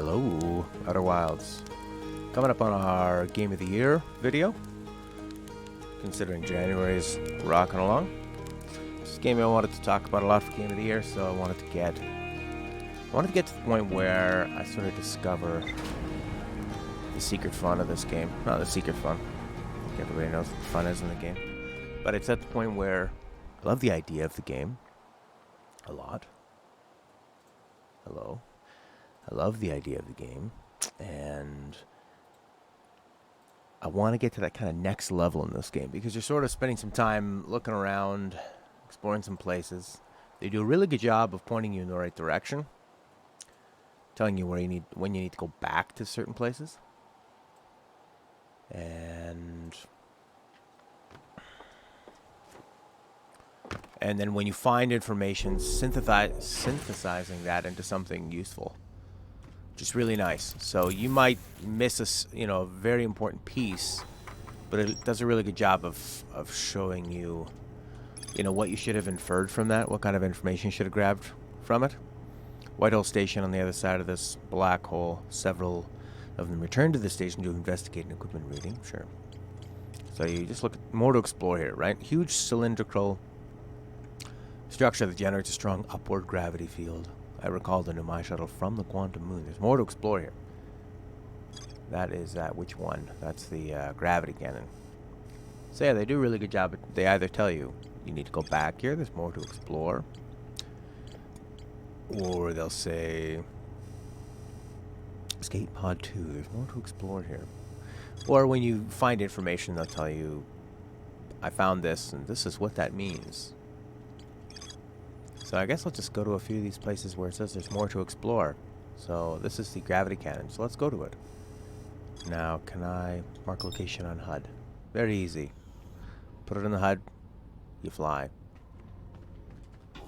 Hello, Outer Wilds. Coming up on our Game of the Year video, considering January's rocking along. This game I wanted to talk about a lot for Game of the Year, so I wanted to get to the point where I sort of discover the secret fun of this game. Not the secret fun. I think everybody knows what the fun is in the game. But it's at the point where I love the idea of the game a lot. Hello. I love the idea of the game, and I want to get to that kind of next level in this game because you're sort of spending some time looking around, exploring some places. They do a really good job of pointing you in the right direction, telling you when you need to go back to certain places, and then when you find information, synthesizing that into something useful. Just really nice. So you might miss a very important piece, but it does a really good job of showing you, what you should have inferred from that, what kind of information you should have grabbed from it. Whitehall Station on the other side of this black hole. Several of them return to the station to investigate an equipment reading. Sure. So you just look at more to explore here, right? Huge cylindrical structure that generates a strong upward gravity field. I recall the Numai shuttle from the quantum moon. There's more to explore here. That is which one? That's the gravity cannon. So yeah, they do a really good job. They either tell you need to go back here, there's more to explore, or they'll say escape pod 2, there's more to explore here. Or when you find information, they'll tell you, I found this, and this is what that means. So I guess I'll just go to a few of these places where it says there's more to explore. So this is the gravity cannon, so let's go to it. Now, can I mark location on HUD? Very easy. Put it in the HUD, you fly.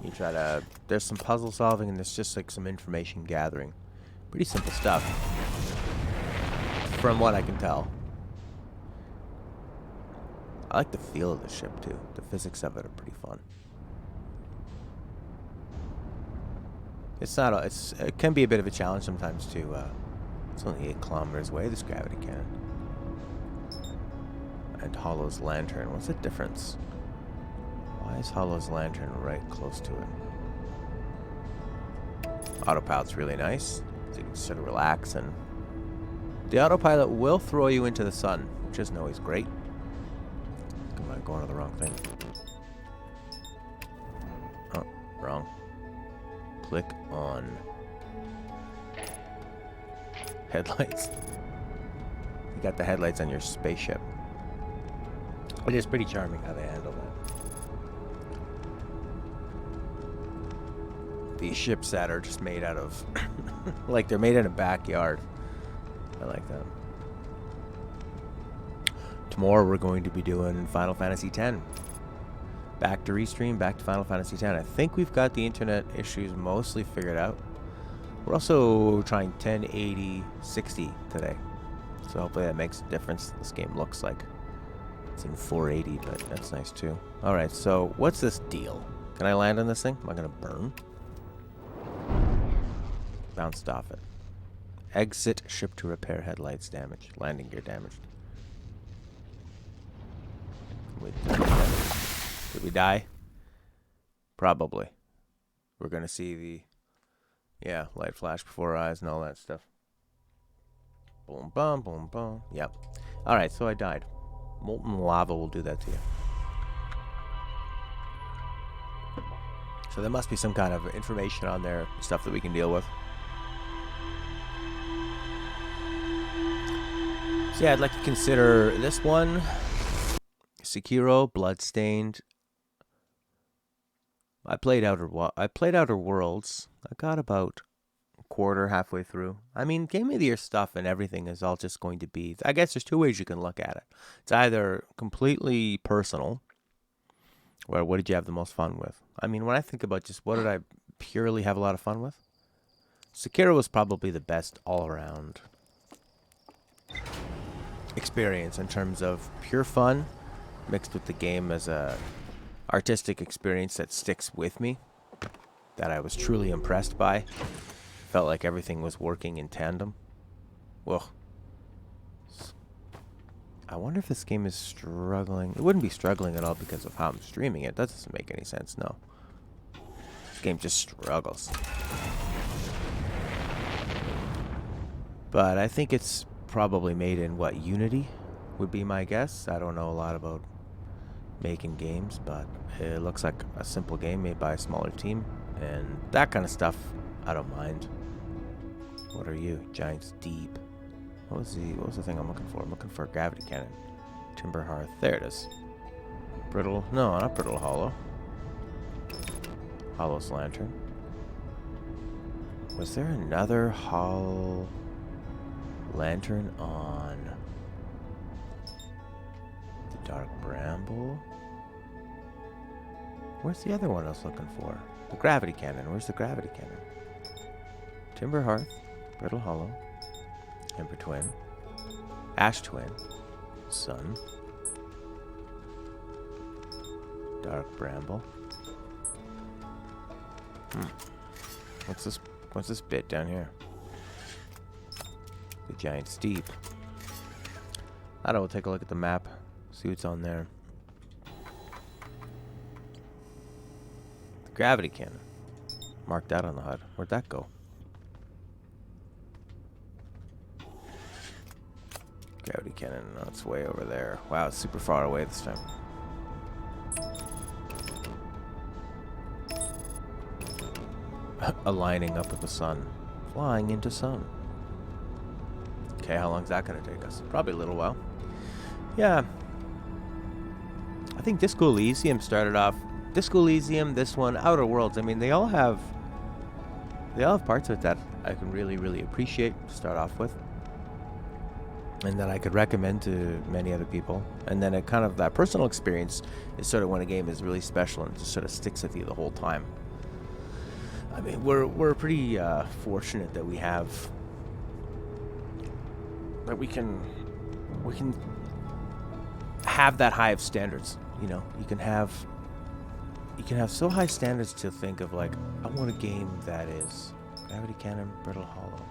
You try to... There's some puzzle solving and there's just like some information gathering. Pretty simple stuff. From what I can tell. I like the feel of the ship too. The physics of it are pretty fun. It can be a bit of a challenge sometimes to, it's only 8 kilometers away, this gravity cannon. And Hollow's lantern, what's the difference? Why is Hollow's lantern right close to it? Autopilot's really nice, so you can sort of relax, and the autopilot will throw you into the sun, which isn't always great. Am I going to the wrong thing? Oh, wrong. Click on headlights. You got the headlights on your spaceship. It is pretty charming how they handle that. These ships that are just made out of like they're made in a backyard. I like that. Tomorrow we're going to be doing Final Fantasy X. Back to Restream, back to Final Fantasy X. I think we've got the internet issues mostly figured out. We're also trying 1080-60 today. So hopefully that makes a difference. This game looks like it's in 480, but that's nice too. Alright, so what's this deal? Can I land on this thing? Am I going to burn? Bounced off it. Exit ship to repair headlights damaged. Landing gear damaged. Wait. Did we die? Probably. We're going to see the, light flash before our eyes and all that stuff. Boom, boom, boom, boom. Yep. Alright, so I died. Molten lava will do that to you. So there must be some kind of information on there, stuff that we can deal with. So yeah, I'd like to consider this one. Sekiro, Bloodstained. I played Outer Worlds. I got about a quarter, halfway through. I mean, Game of the Year stuff and everything is all just going to be... I guess there's two ways you can look at it. It's either completely personal, or what did you have the most fun with? I mean, when I think about just what did I purely have a lot of fun with, Sekiro was probably the best all-around experience in terms of pure fun, mixed with the game as a artistic experience that sticks with me, that I was truly impressed by. felt like everything was working in tandem. Well, I wonder if this game is struggling. It wouldn't be struggling at all because of how I'm streaming it. That doesn't make any sense, no. This game just struggles. But I think it's probably made in, what, Unity would be my guess. I don't know a lot about making games, but it looks like a simple game made by a smaller team. And that kind of stuff, I don't mind. What are you? Giants Deep. What was the thing I'm looking for? I'm looking for a gravity cannon. Timber Hearth. There it is. Brittle. No, not Brittle Hollow. Hollow's Lantern. Was there another Hollow Lantern on the Dark Bramble? Where's the other one I was looking for? The gravity cannon. Where's the gravity cannon? Timber Hearth. Brittle Hollow. Ember Twin. Ash Twin. Sun. Dark Bramble. What's this bit down here? The Giant Steep. I don't know, we'll take a look at the map. See what's on there. The gravity cannon. Mark that on the HUD. Where'd that go? Gravity cannon. No, it's way over there. Wow, it's super far away this time. Aligning up with the sun. Flying into sun. Okay, how long is that going to take us? Probably a little while. Yeah. I think Disco Elysium started off... Disco Elysium, this one, Outer Worlds. I mean, they all have parts of it that I can really, really appreciate to start off with. And that I could recommend to many other people. And then it kind of, that personal experience is sort of when a game is really special and just sort of sticks with you the whole time. I mean, we're pretty fortunate that we have... that we can have that high of standards, you know. You can have so high standards to think of, like, I want a game that is Gravity Cannon, Brittle Hollow.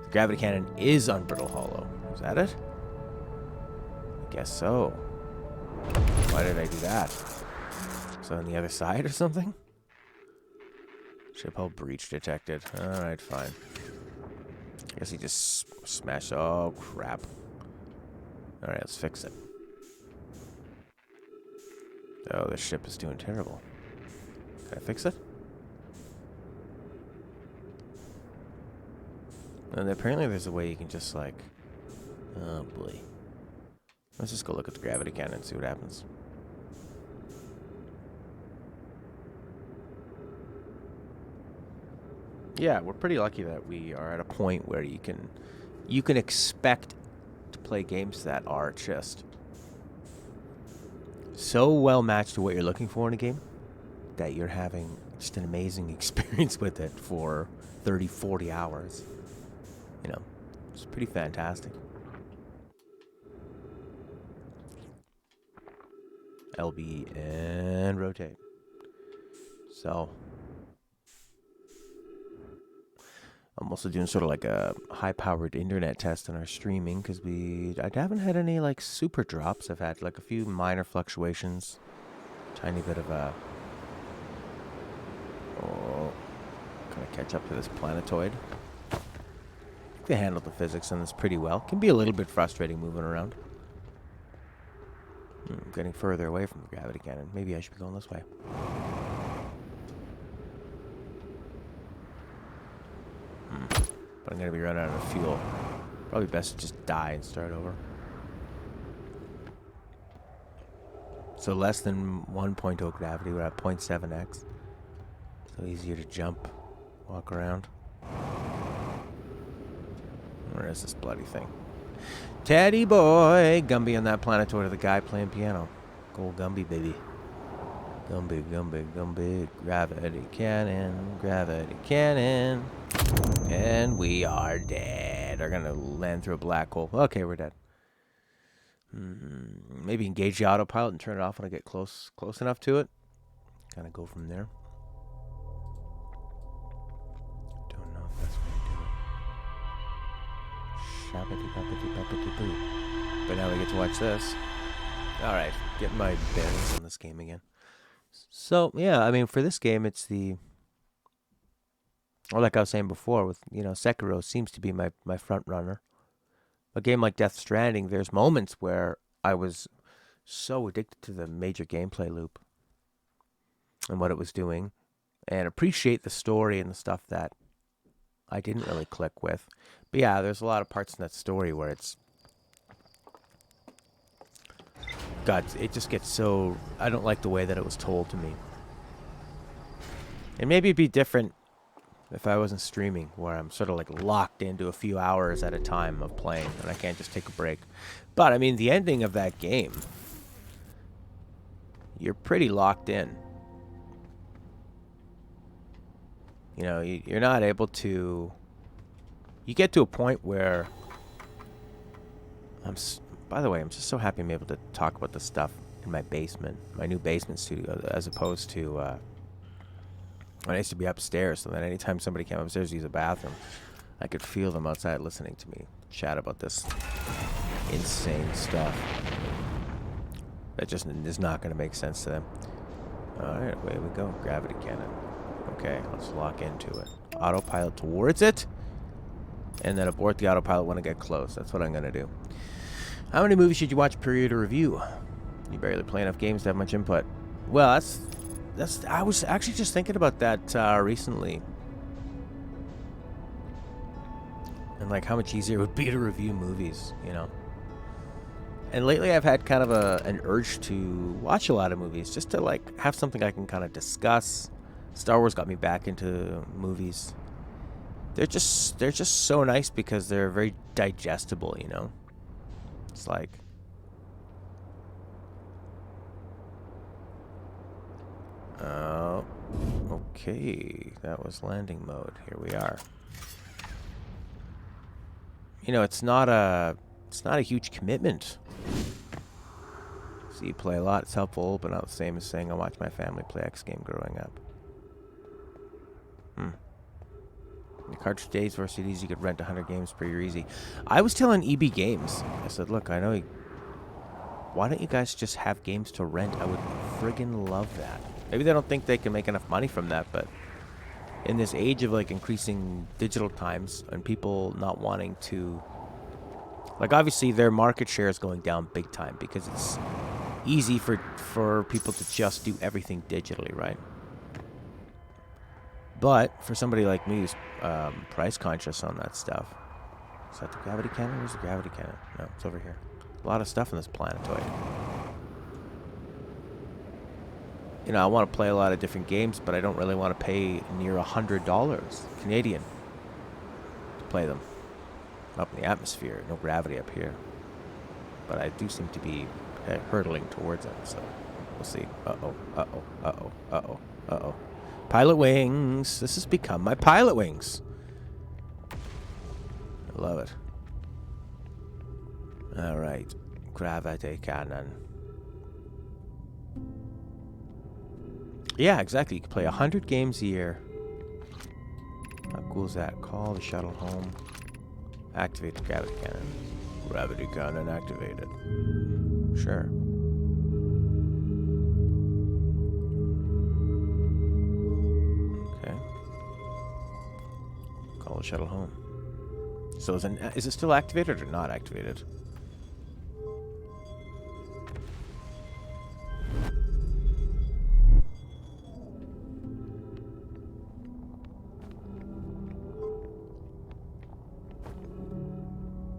The Gravity Cannon is on Brittle Hollow. Is that it? I guess so. Why did I do that? So on the other side or something? Ship hull breach detected. Alright, fine. I guess he just smashed. Oh, crap. Alright, let's fix it. Oh, this ship is doing terrible. Can I fix it? And apparently there's a way you can just, like... Oh, boy. Let's just go look at the gravity cannon and see what happens. Yeah, we're pretty lucky that we are at a point where you can expect to play games that are just so well matched to what you're looking for in a game that you're having just an amazing experience with it for 30, 40 hours. You know, it's pretty fantastic. LB and rotate. So... I'm also doing sort of like a high-powered internet test on our streaming because I haven't had any like super drops. I've had like a few minor fluctuations, tiny bit of a kind of catch up to this planetoid. I think they handled the physics on this pretty well. Can be a little bit frustrating moving around. Getting further away from the gravity cannon. Maybe I should be going this way. But I'm going to be running out of fuel. Probably best to just die and start over. So less than 1.0 gravity. We're at 0.7x. So easier to jump, walk around. Where is this bloody thing? Teddy boy! Gumby on that planetoid of the guy playing piano. Go Gumby, baby. Gumby, Gumby, Gumby. Gravity cannon, gravity cannon. And we are dead. Are gonna land through a black hole. Okay, we're dead. Maybe engage the autopilot and turn it off when I get close enough to it. Kind of go from there. Shabba-dee-bubba-dee-bubba-dee-boo. But now we get to watch this. Alright, get my bearings on this game again. So, yeah, I mean, for this game, it's the... Or like I was saying before, with, you know, Sekiro seems to be my front runner. A game like Death Stranding, there's moments where I was so addicted to the major gameplay loop and what it was doing, and appreciate the story and the stuff that I didn't really click with. But yeah, there's a lot of parts in that story where it's... God, it just gets so... I don't like the way that it was told to me. And maybe it'd be different if I wasn't streaming, where I'm sort of like locked into a few hours at a time of playing, and I can't just take a break. But, I mean, the ending of that game, you're pretty locked in. You know, you're not able to... You get to a point where... By the way, I'm just so happy I'm able to talk about this stuff in my basement, my new basement studio, as opposed to... when I used to be upstairs, so that anytime somebody came upstairs to use a bathroom, I could feel them outside listening to me chat about this insane stuff. That just is not going to make sense to them. Alright, away we go. Gravity cannon. Okay, let's lock into it. Autopilot towards it, and then abort the autopilot when I get close. That's what I'm going to do. How many movies should you watch per year to review? You barely play enough games to have much input. Well, I was actually just thinking about that recently. And like how much easier it would be to review movies, you know. And lately I've had kind of an urge to watch a lot of movies, just to like have something I can kind of discuss. Star Wars got me back into movies. They're just so nice because they're very digestible, you know. It's like... okay, that was landing mode. Here we are. You know, it's not a huge commitment. So you play a lot, it's helpful, but not the same as saying I watched my family play X game growing up. In the cartridge days versus CDs, you could rent 100 games per year easy. I was telling EB Games, I said, look, I know why don't you guys just have games to rent? I would friggin' love that. Maybe they don't think they can make enough money from that, but in this age of like increasing digital times and people not wanting to, like, obviously their market share is going down big time because it's easy for people to just do everything digitally, right? But for somebody like me who's price conscious on that stuff, is that the gravity cannon? Where's the gravity cannon? No, it's over here. A lot of stuff in this planetoid. You know, I want to play a lot of different games, but I don't really want to pay near $100 Canadian to play them. Up in the atmosphere, no gravity up here. But I do seem to be hurtling towards it, so we'll see. Uh-oh, uh-oh, uh-oh, uh-oh, uh-oh. Pilot wings! This has become my pilot wings! I love it. Alright. Gravity cannon. Yeah, exactly. You can play 100 games a year. How cool is that? Call the shuttle home. Activate the gravity cannon. Gravity cannon activated. Sure. Okay. Call the shuttle home. So is it still activated or not activated?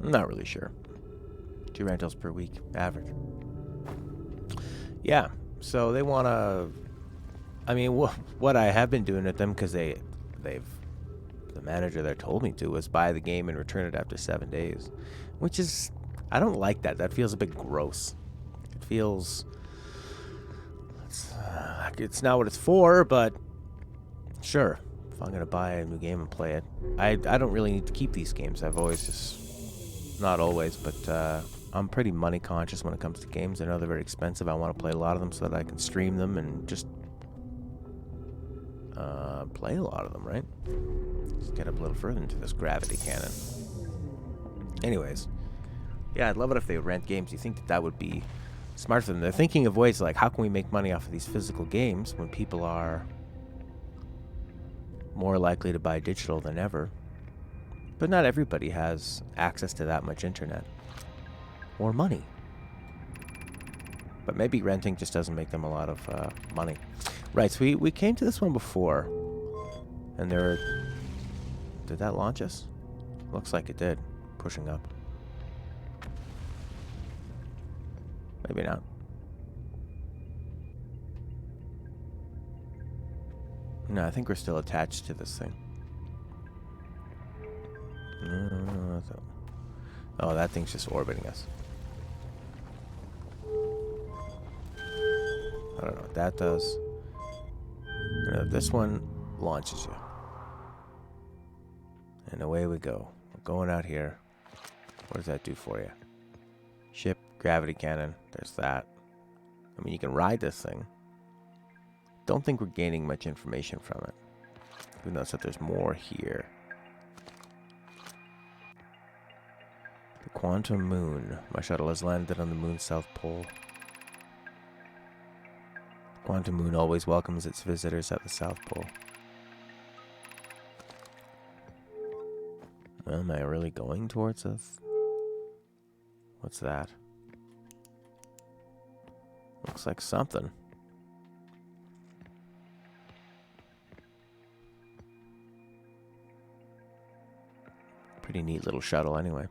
I'm not really sure. 2 rentals per week, average. Yeah, so they want to... I mean, what I have been doing with them, because the manager there told me to, was buy the game and return it after 7 days. Which is... I don't like that. That feels a bit gross. It feels... It's not what it's for, but... Sure. If I'm going to buy a new game and play it. I don't really need to keep these games. I've always just... Not always, but I'm pretty money conscious when it comes to games. I know they're very expensive. I want to play a lot of them so that I can stream them and just play a lot of them, right? Let's get up a little further into this gravity cannon. Anyways, yeah, I'd love it if they rent games. You think that that would be smart for them? They're thinking of ways like, how can we make money off of these physical games when people are more likely to buy digital than ever? But not everybody has access to that much internet or money. But maybe renting just doesn't make them a lot of money. Right, so we came to this one before. And there... Did that launch us? Looks like it did. Pushing up. Maybe not. No, I think we're still attached to this thing. Oh, that thing's just orbiting us. I don't know what that does. This one launches you. And away we go. We're going out here. What does that do for you? Ship, gravity cannon. There's that. I mean, you can ride this thing. Don't think we're gaining much information from it. Who knows that there's more here. The quantum moon. My shuttle has landed on the moon's south pole. The quantum moon always welcomes its visitors at the south pole. Am I really going towards us? What's that? Looks like something. Pretty neat little shuttle anyway.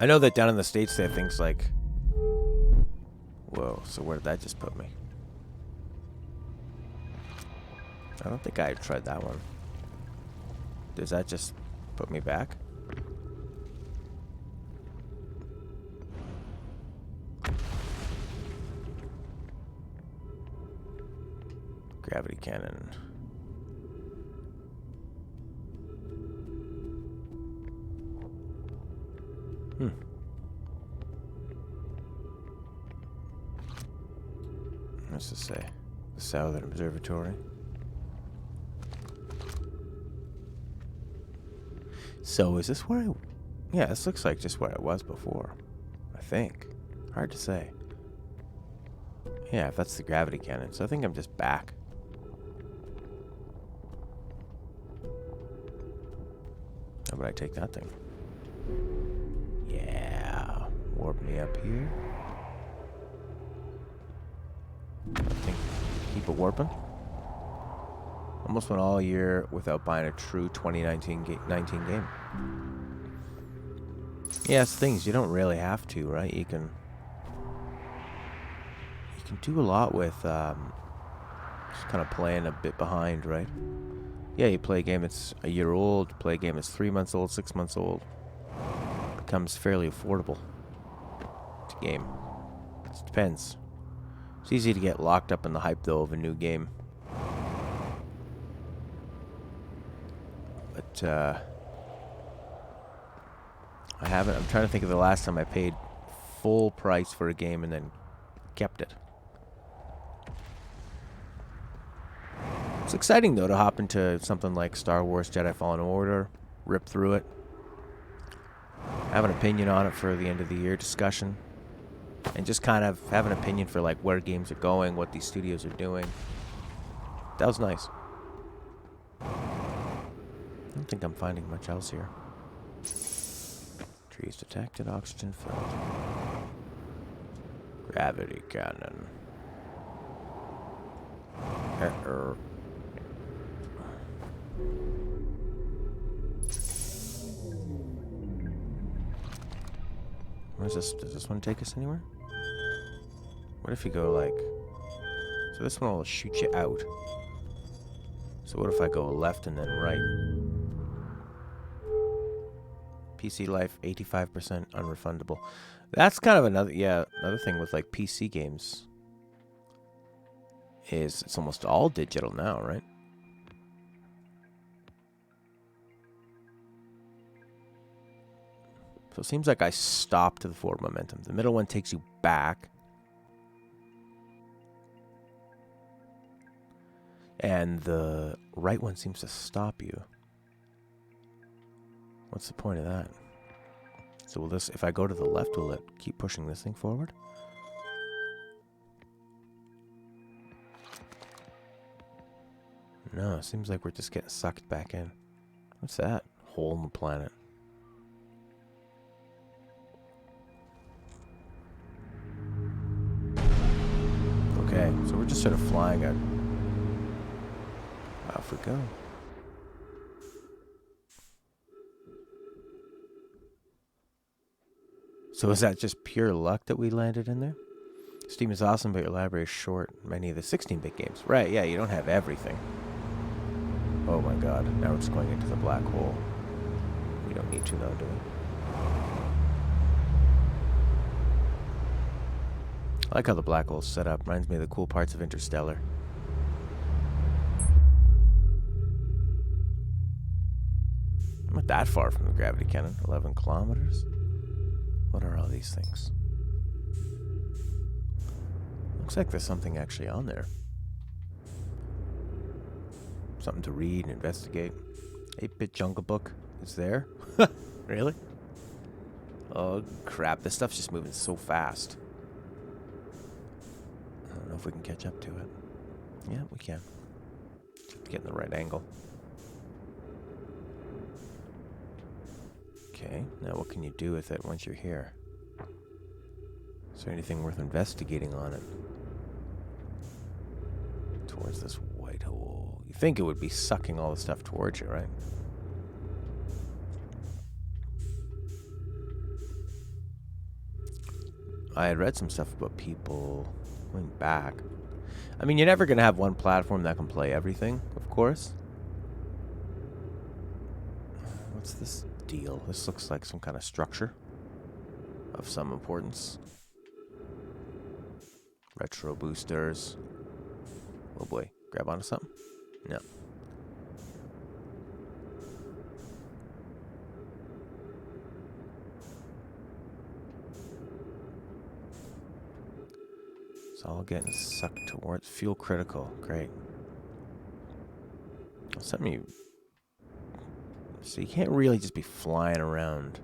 I know that down in the States they have things like... Whoa, so where did that just put me? I don't think I tried that one. Does that just put me back? Gravity cannon. What's this say? The Southern Observatory. So is this where I... Yeah, this looks like just where I was before. I think. Hard to say. Yeah, if that's the gravity cannon. So I think I'm just back. How about I take that thing? Yeah. Warp me up here. I think keep it warping. Almost went all year without buying a true 2019 game. Yeah, it's things you don't really have to, right? You can do a lot with just kind of playing a bit behind, right? Yeah, you play a game that's a year old, play a game that's 3 months old, 6 months old. It becomes fairly affordable to game. It depends. It's easy to get locked up in the hype though of a new game. But I haven't. I'm trying to think of the last time I paid full price for a game and then kept it. It's exciting though to hop into something like Star Wars Jedi Fallen Order, rip through it, have an opinion on it for the end of the year discussion, and just kind of have an opinion for like where games are going, what these studios are doing. That was nice. I don't think I'm finding much else here. Trees detected, oxygen filled. Gravity cannon. Where's this? Does this one take us anywhere? What if you go like... So this one will shoot you out. So what if I go left and then right? PC life, 85% unrefundable. That's kind of another thing with like PC games. Is it's almost all digital now, right? So it seems like I stopped to the forward momentum. The middle one takes you back. And the right one seems to stop you. What's the point of that? So will this, if I go to the left, will it keep pushing this thing forward? No, it seems like we're just getting sucked back in. What's that? Hole in the planet. Okay, so we're just sort of flying at... Off we go. So is that just pure luck that we landed in there? Steam is awesome, but your library is short. Many of the 16-bit games. Right, yeah, you don't have everything. Oh my god, now we're just going into the black hole. We don't need to though, do we? I like how the black hole's set up. Reminds me of the cool parts of Interstellar. I'm not that far from the gravity cannon. 11 kilometers? What are all these things? Looks like there's something actually on there. Something to read and investigate. 8-bit Jungle Book is there? Really? Oh crap, this stuff's just moving so fast. I don't know if we can catch up to it. Yeah, we can. Just have to get in the right angle. Okay, now what can you do with it once you're here? Is there anything worth investigating on it? Towards this white hole. You think it would be sucking all the stuff towards you, right? I had read some stuff about people going back. I mean, you're never going to have one platform that can play everything, of course. What's this deal? This looks like some kind of structure of some importance. Retro boosters. Oh boy, grab onto something? No. It's all getting sucked towards fuel critical. Great. Something you... So you can't really just be flying around.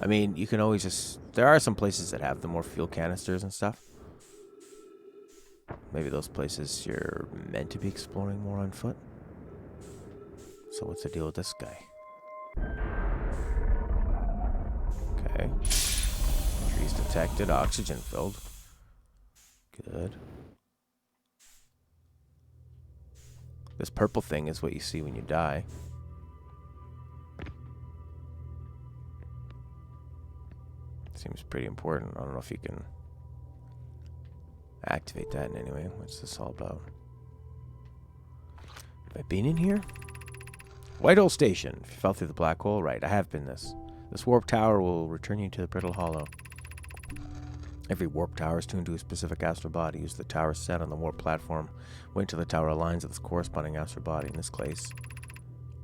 I mean, you can always just... There are some places that have the more fuel canisters and stuff. Maybe those places you're meant to be exploring more on foot. So what's the deal with this guy? Okay. Trees detected, oxygen filled. Good. This purple thing is what you see when you die. Seems pretty important. I don't know if you can activate that in any way. What's this all about? Have I been in here? White Hole Station. If you fell through the black hole, right, I have been this. This warp tower will return you to the brittle hollow. Every warp tower is tuned to a specific astral body. Use the tower set on the warp platform. Wait till the tower aligns with its corresponding astral body. In this case,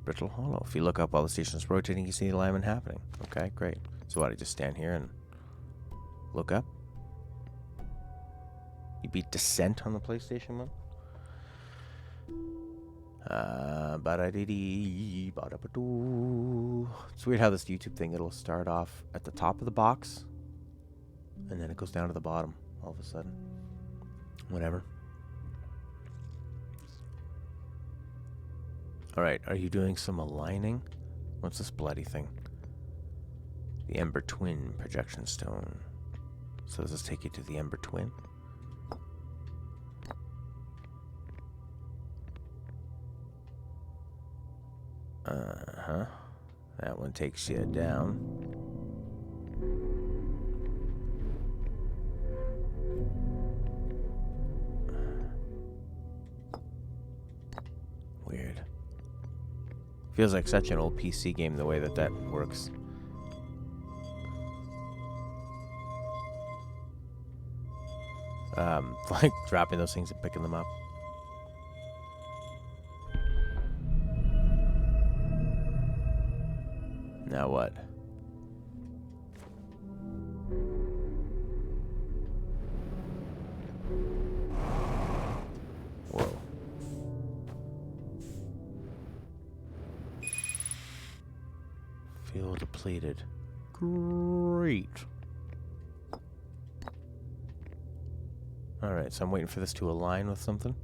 brittle hollow. If you look up while the station is rotating, you see the alignment happening. Okay, great. So what, I just stand here and look up? You beat Descent on the PlayStation one? It's weird how this YouTube thing, it'll start off at the top of the box and then it goes down to the bottom all of a sudden. Whatever. Alright, are you doing some aligning? What's this bloody thing? The Ember Twin projection stone. So does this take you to the Ember Twin? Uh-huh. That one takes you down. Weird. Feels like such an old PC game the way that that works. Like dropping those things and picking them up. Now what? Whoa. Fuel depleted. Great. Alright, so I'm waiting for this to align with something.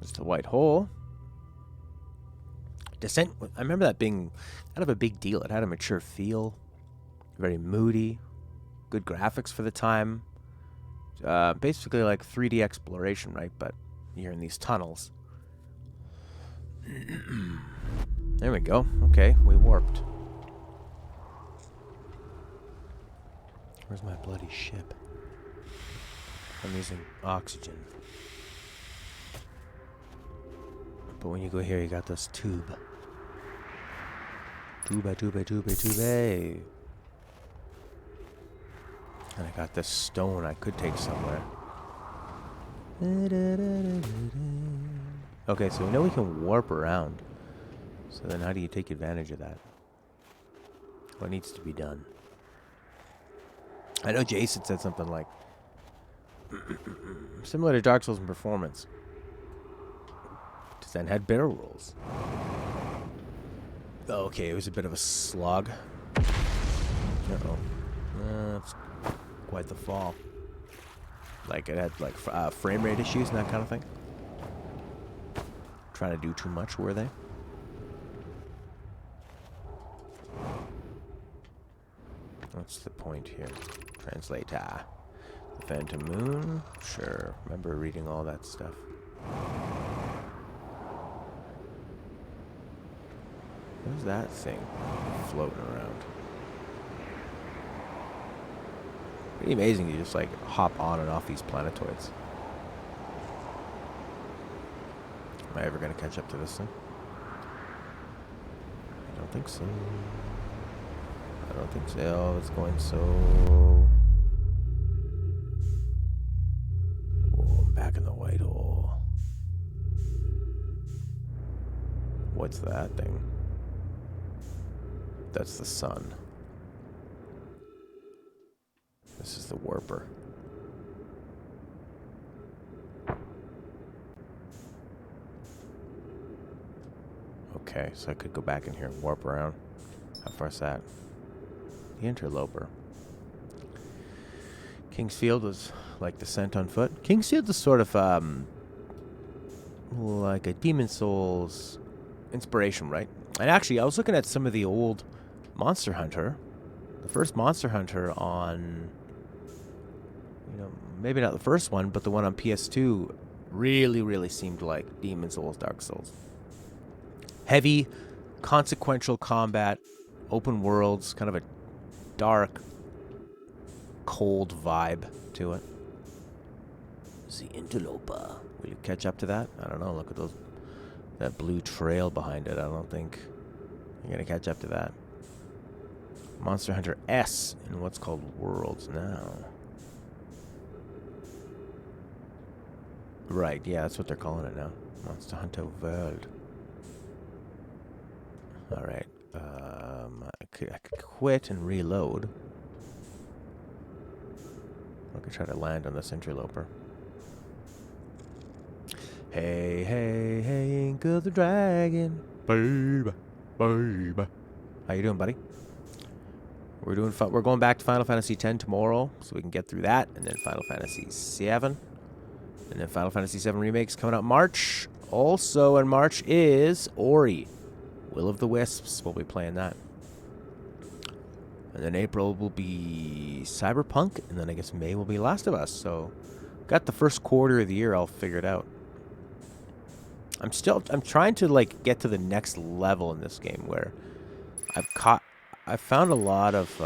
There's the white hole. Descent, I remember that being kind of a big deal. It had a mature feel. Very moody. Good graphics for the time. Basically like 3D exploration, right? But you're in these tunnels. There we go. Okay, we warped. Where's my bloody ship? I'm using oxygen. But when you go here, you got this tube. Tube. And I got this stone I could take somewhere. Okay, so we know we can warp around. So then how do you take advantage of that? What needs to be done? I know Jason said something like, similar to Dark Souls in performance. Descent had barrel rolls. Okay, it was a bit of a slog. Uh-oh. That's quite the fall. Like, it had, like, frame rate issues and that kind of thing. Trying to do too much, were they? What's the point here? Translator. The Phantom Moon? Sure. Remember reading all that stuff. What's that thing floating around? Pretty amazing you just like hop on and off these planetoids. Am I ever going to catch up to this thing? I don't think so. I don't think so. Oh, it's going so... Oh, I'm back in the white hole. What's that thing? That's the sun. This is the warper. Okay, so I could go back in here and warp around. How far is that? The interloper. Kingsfield was like Descent on foot. Kingsfield is sort of like a Demon Souls inspiration, right? And actually, I was looking at some of the old Monster Hunter. The first Monster Hunter on, you know, maybe not the first one, but the one on PS2 really seemed like Demon Souls, Dark Souls. Heavy, consequential combat, open worlds, kind of a dark, cold vibe to it. The interloper. Will you catch up to that? I don't know. Look at those, that blue trail behind it. I don't think you're gonna catch up to that. Monster Hunter S in what's called Worlds now. Right, yeah, that's what they're calling it now. Monster Hunter World. Alright. I could quit and reload. I could try to land on this interloper. Hey, hey, hey, Ink of the Dragon. Baby. How you doing, buddy? We're going back to Final Fantasy X tomorrow, so we can get through that, and then Final Fantasy VII, and then Final Fantasy VII Remake's coming out March. Also in March is Ori, Will of the Wisps. We'll be playing that. And then April will be Cyberpunk, and then I guess May will be Last of Us. So, got the first quarter of the year all figured out. I'm trying to like get to the next level in this game where I found a lot of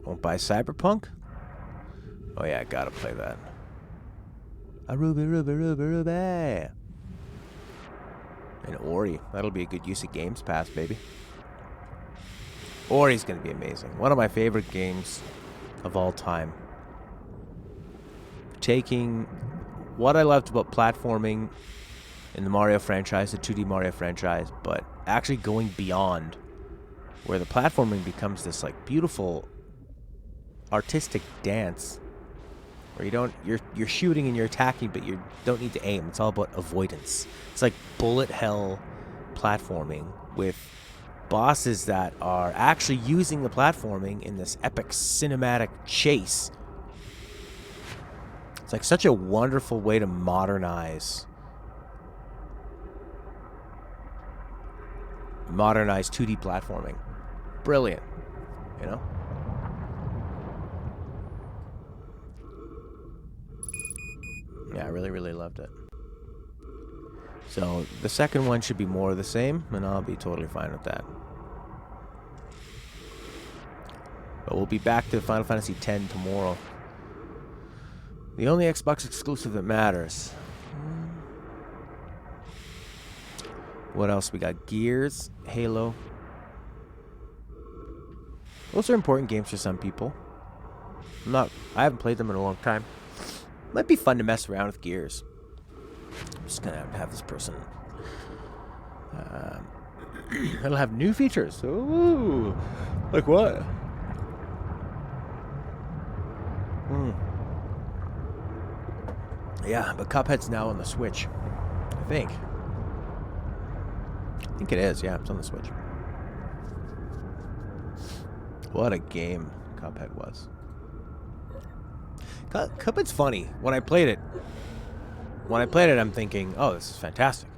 won't buy Cyberpunk? Oh yeah, I gotta play that. Ruby. And Ori. That'll be a good use of Games Pass, baby. Ori's gonna be amazing. One of my favorite games of all time. taking what I loved about platforming in the Mario franchise, the 2D Mario franchise, but actually going beyond, where the platforming becomes this like beautiful artistic dance where you're shooting and you're attacking, but you don't need to aim. It's all about avoidance. It's like bullet hell platforming with bosses that are actually using the platforming in this epic cinematic chase. It's like such a wonderful way to modernize 2D platforming. Brilliant, you know? Yeah, I really, really loved it. So the second one should be more of the same, and I'll be totally fine with that. But we'll be back to Final Fantasy X tomorrow. The only Xbox exclusive that matters. What else? We got Gears, Halo. Those are important games for some people. I haven't played them in a long time. Might be fun to mess around with Gears. I'm just gonna have this person. It'll have new features. Ooh, like what? Yeah, but Cuphead's now on the Switch. I think it is. Yeah, it's on the Switch. What a game Cuphead was. Cuphead's funny. When I played it, I'm thinking, "Oh, this is fantastic.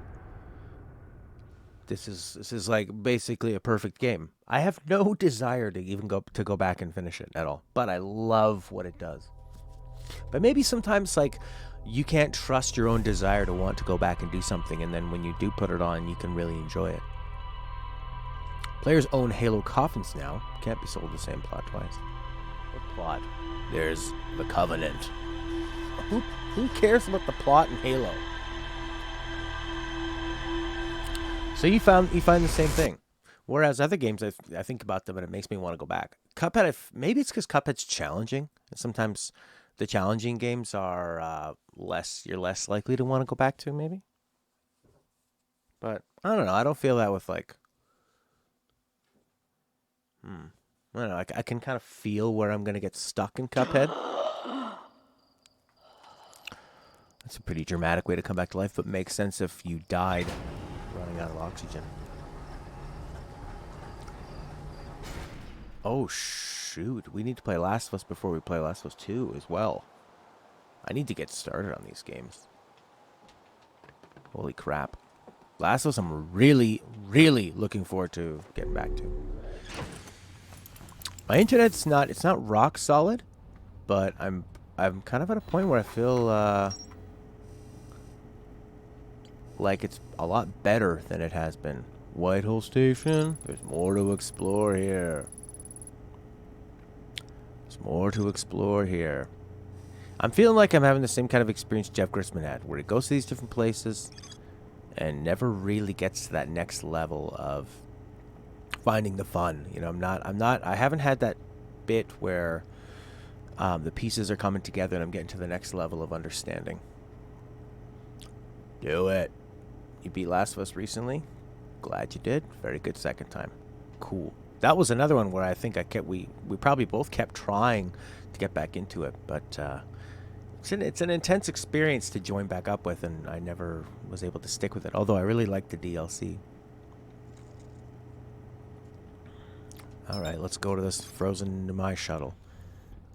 This is like basically a perfect game." I have no desire to even go back and finish it at all, but I love what it does. But maybe sometimes like you can't trust your own desire to want to go back and do something, and then when you do put it on, you can really enjoy it. Players own Halo coffins now. Can't be sold the same plot twice. What plot? There's the Covenant. Who cares about the plot in Halo? So you find the same thing. Whereas other games, I think about them and it makes me want to go back. Cuphead, maybe it's because Cuphead's challenging. And sometimes the challenging games are you're less likely to want to go back to, maybe. But I don't know. I don't feel that with like. I don't know. I can kind of feel where I'm going to get stuck in Cuphead. That's a pretty dramatic way to come back to life, but makes sense if you died running out of oxygen. Oh, shoot. We need to play Last of Us before we play Last of Us 2 as well. I need to get started on these games. Holy crap. Last of Us I'm really, really looking forward to getting back to. My internet's not rock solid, but I'm kind of at a point where I feel like it's a lot better than it has been. Whitehall Station, there's more to explore here. There's more to explore here. I'm feeling like I'm having the same kind of experience Jeff Grisman had, where he goes to these different places and never really gets to that next level of finding the fun. You know, I haven't had that bit where the pieces are coming together and I'm getting to the next level of understanding. Do it. You beat Last of Us recently? Glad you did. Very good second time. Cool. That was another one where I think we probably both kept trying to get back into it, but it's an intense experience to join back up with, and I never was able to stick with it, although I really liked the DLC. Alright, let's go to this Frozen to My shuttle.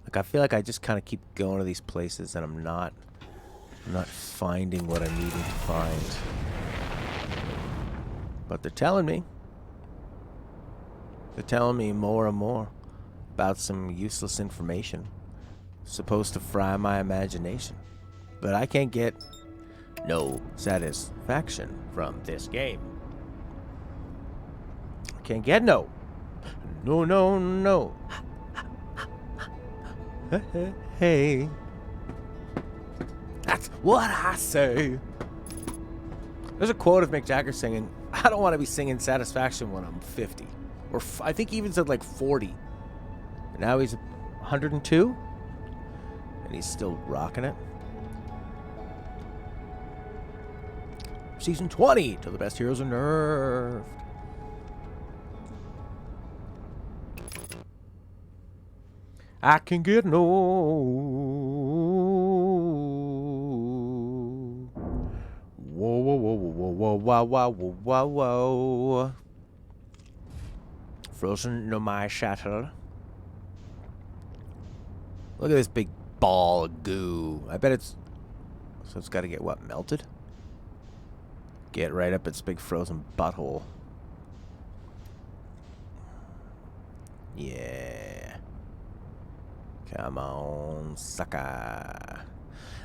Like, I feel like I just kind of keep going to these places and I'm not finding what I'm needing to find. But they're telling me. They're telling me more and more about some useless information. Supposed to fry my imagination. But I can't get no satisfaction from this game. I can't get no. No, no, no. Hey. That's what I say. There's a quote of Mick Jagger singing, I don't want to be singing Satisfaction when I'm 50. Or I think he even said like 40. And now he's 102? And he's still rocking it. Season 20 till the best heroes are nerfed. I can get no. Whoa, whoa, whoa, whoa, whoa, whoa, whoa, whoa, whoa, whoa. Frozen no my shuttle. Look at this big ball of goo. I bet it's... So it's got to get, what, melted? Get right up its big frozen butthole. Yeah. Come on, sucker.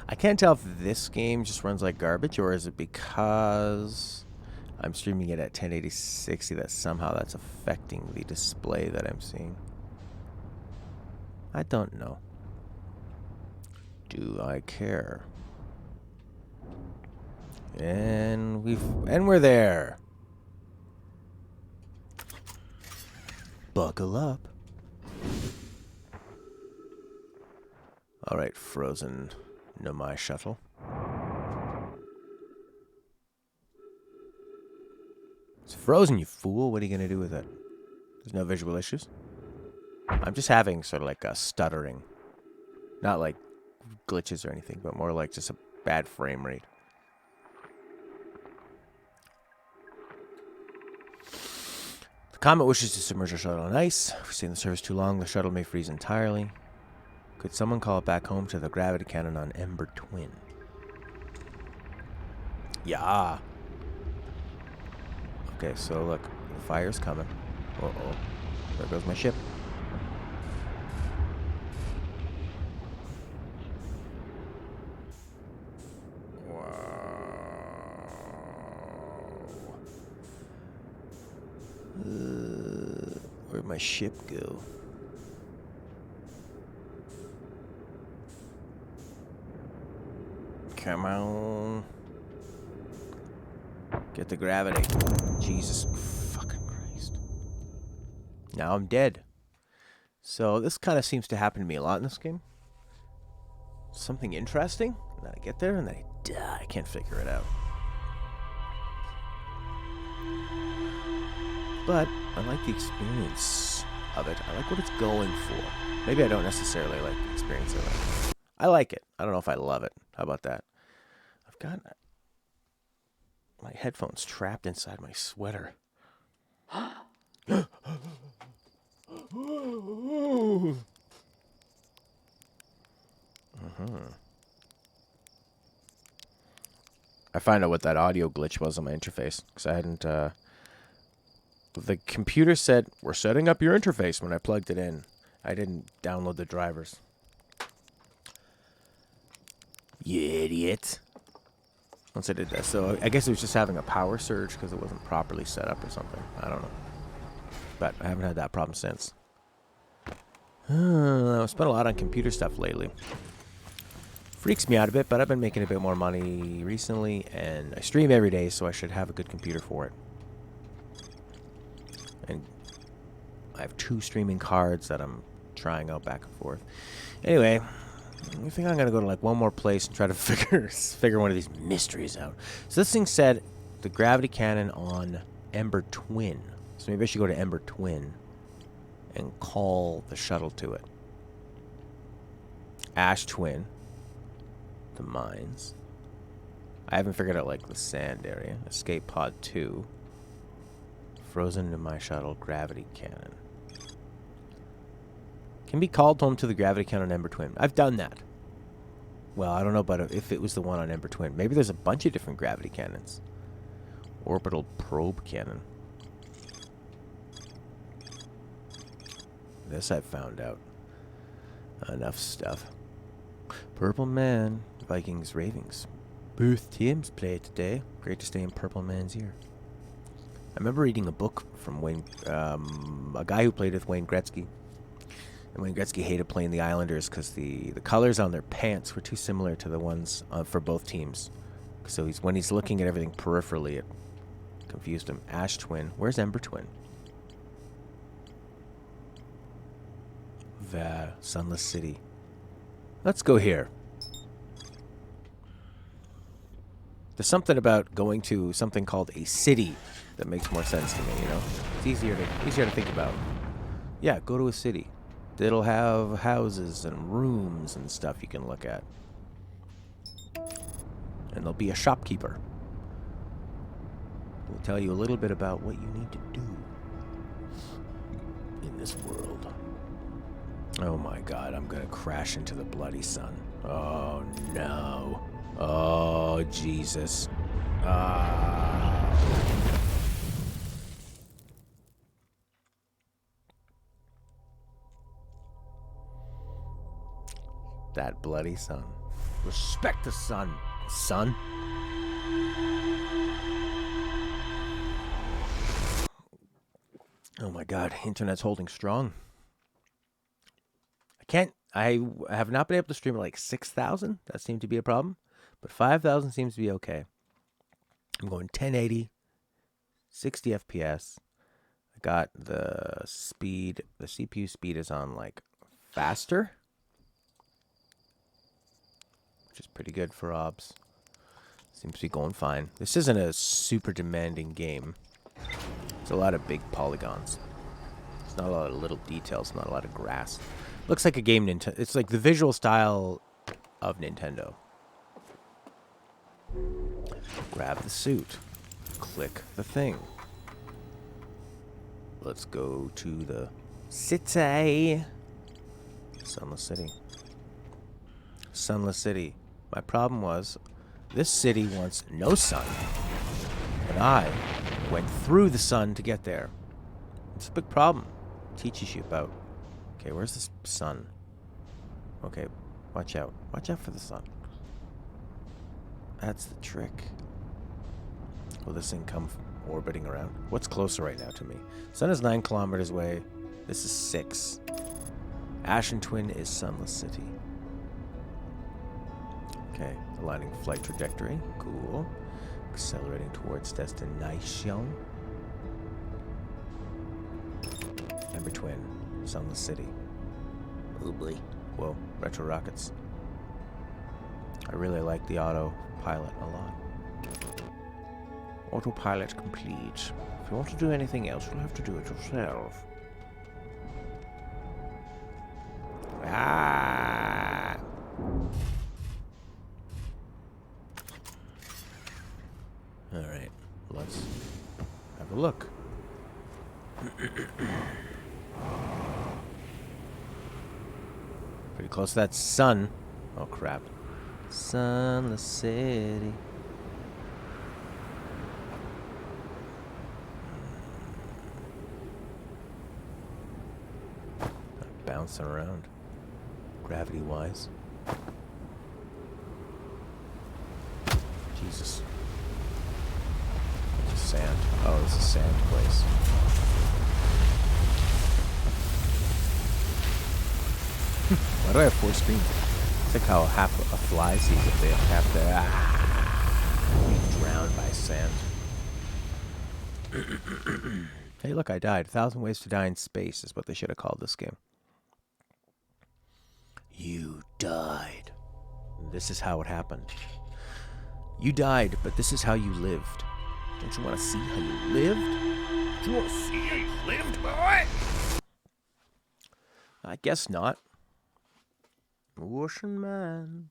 I can't tell if this game just runs like garbage, or is it because I'm streaming it at 1080-60 that somehow that's affecting the display that I'm seeing. I don't know. Do I care? And we're there. Buckle up. All right, Frozen Nomai shuttle. It's frozen, you fool. What are you gonna do with it? There's no visual issues. I'm just having sort of like a stuttering. Not like glitches or anything, but more like just a bad frame rate. The Comet wishes to submerge our shuttle on ice. If we stay in the service too long, the shuttle may freeze entirely. Could someone call it back home to the gravity cannon on Ember Twin? Yeah. Okay, so look, the fire's coming. Uh-oh. There goes my ship. Where'd my ship go? Come on. Get the gravity. Jesus fucking Christ. Now I'm dead. So this kind of seems to happen to me a lot in this game. Something interesting, and then I get there and then I die. I can't figure it out. But I like the experience of it. I like what it's going for. Maybe I don't necessarily like the experience of it. I like it. I don't know if I love it. How about that? I've got my headphones trapped inside my sweater. I find out what that audio glitch was on my interface because I hadn't. The computer said, "We're setting up your interface." When I plugged it in, I didn't download the drivers. You idiot. Once I did that, so I guess it was just having a power surge because it wasn't properly set up or something. I don't know, but I haven't had that problem since. I've spent a lot on computer stuff lately. Freaks me out a bit, but I've been making a bit more money recently, and I stream every day, so I should have a good computer for it. And I have 2 streaming cards that I'm trying out back and forth. Anyway, I think I'm gonna go to like one more place and try to figure one of these mysteries out. So this thing said the gravity cannon on Ember Twin. So maybe I should go to Ember Twin and call the shuttle to it. Ash Twin. The mines. I haven't figured out like the sand area. Escape Pod 2. Frozen in my shuttle gravity cannon. Can be called home to the gravity cannon on Ember Twin. I've done that. Well, I don't know about if it was the one on Ember Twin. Maybe there's a bunch of different gravity cannons. Orbital probe cannon. This I've found out. Enough stuff. Purple Man. Vikings Ravings. Both teams play today. Great to stay in Purple Man's ear. I remember reading a book from Wayne, a guy who played with Wayne Gretzky. And Wayne Gretzky hated playing the Islanders because the colors on their pants were too similar to the ones for both teams. So when he's looking at everything peripherally, it confused him. Ash Twin. Where's Ember Twin? The Sunless City. Let's go here. There's something about going to something called a city that makes more sense to me, you know? It's easier to think about. Yeah, go to a city. It'll have houses and rooms and stuff you can look at. And there'll be a shopkeeper. We'll tell you a little bit about what you need to do in this world. Oh my god, I'm gonna crash into the bloody sun. Oh no. Oh, Jesus. That bloody sun. Respect the sun, son. Oh my god, internet's holding strong. I have not been able to stream at like 6,000. That seemed to be a problem. But 5,000 seems to be okay. I'm going 1080, 60 FPS. I got the speed, the CPU speed is on like faster, which is pretty good for OBS. Seems to be going fine. This isn't a super demanding game. It's a lot of big polygons. It's not a lot of little details, not a lot of grass. Looks like a game Nintendo. It's like the visual style of Nintendo. Grab the suit. Click the thing. Let's go to the city. Sunless City. Sunless City. My problem was, this city wants no sun. And I went through the sun to get there. It's a big problem. It teaches you about... Okay, where's this sun? Okay, watch out. Watch out for the sun. That's the trick. Will this thing come orbiting around? What's closer right now to me? Sun is 9 kilometers away. This is 6. Ashen Twin is Sunless City. Okay, aligning flight trajectory. Cool. Accelerating towards destination. Ember Twin. Sunless City. Oh boy. Whoa, retro rockets. I really like the autopilot a lot. Autopilot complete. If you want to do anything else, you'll have to do it yourself. Ah! Alright, let's have a look. Pretty close to that sun. Oh crap. Sunless City. Bouncing around. Gravity wise. Jesus. Just sand. Oh, this is a sand place. Why do I have 4 screens? It's like how half a fly sees if they have to be drowned by sand. Hey, look, I died. 1,000 Ways to Die in Space is what they should have called this game. You died. This is how it happened. You died, but this is how you lived. Don't you want to see how you lived? Do you want to see how you lived, boy? I guess not. Ocean Man.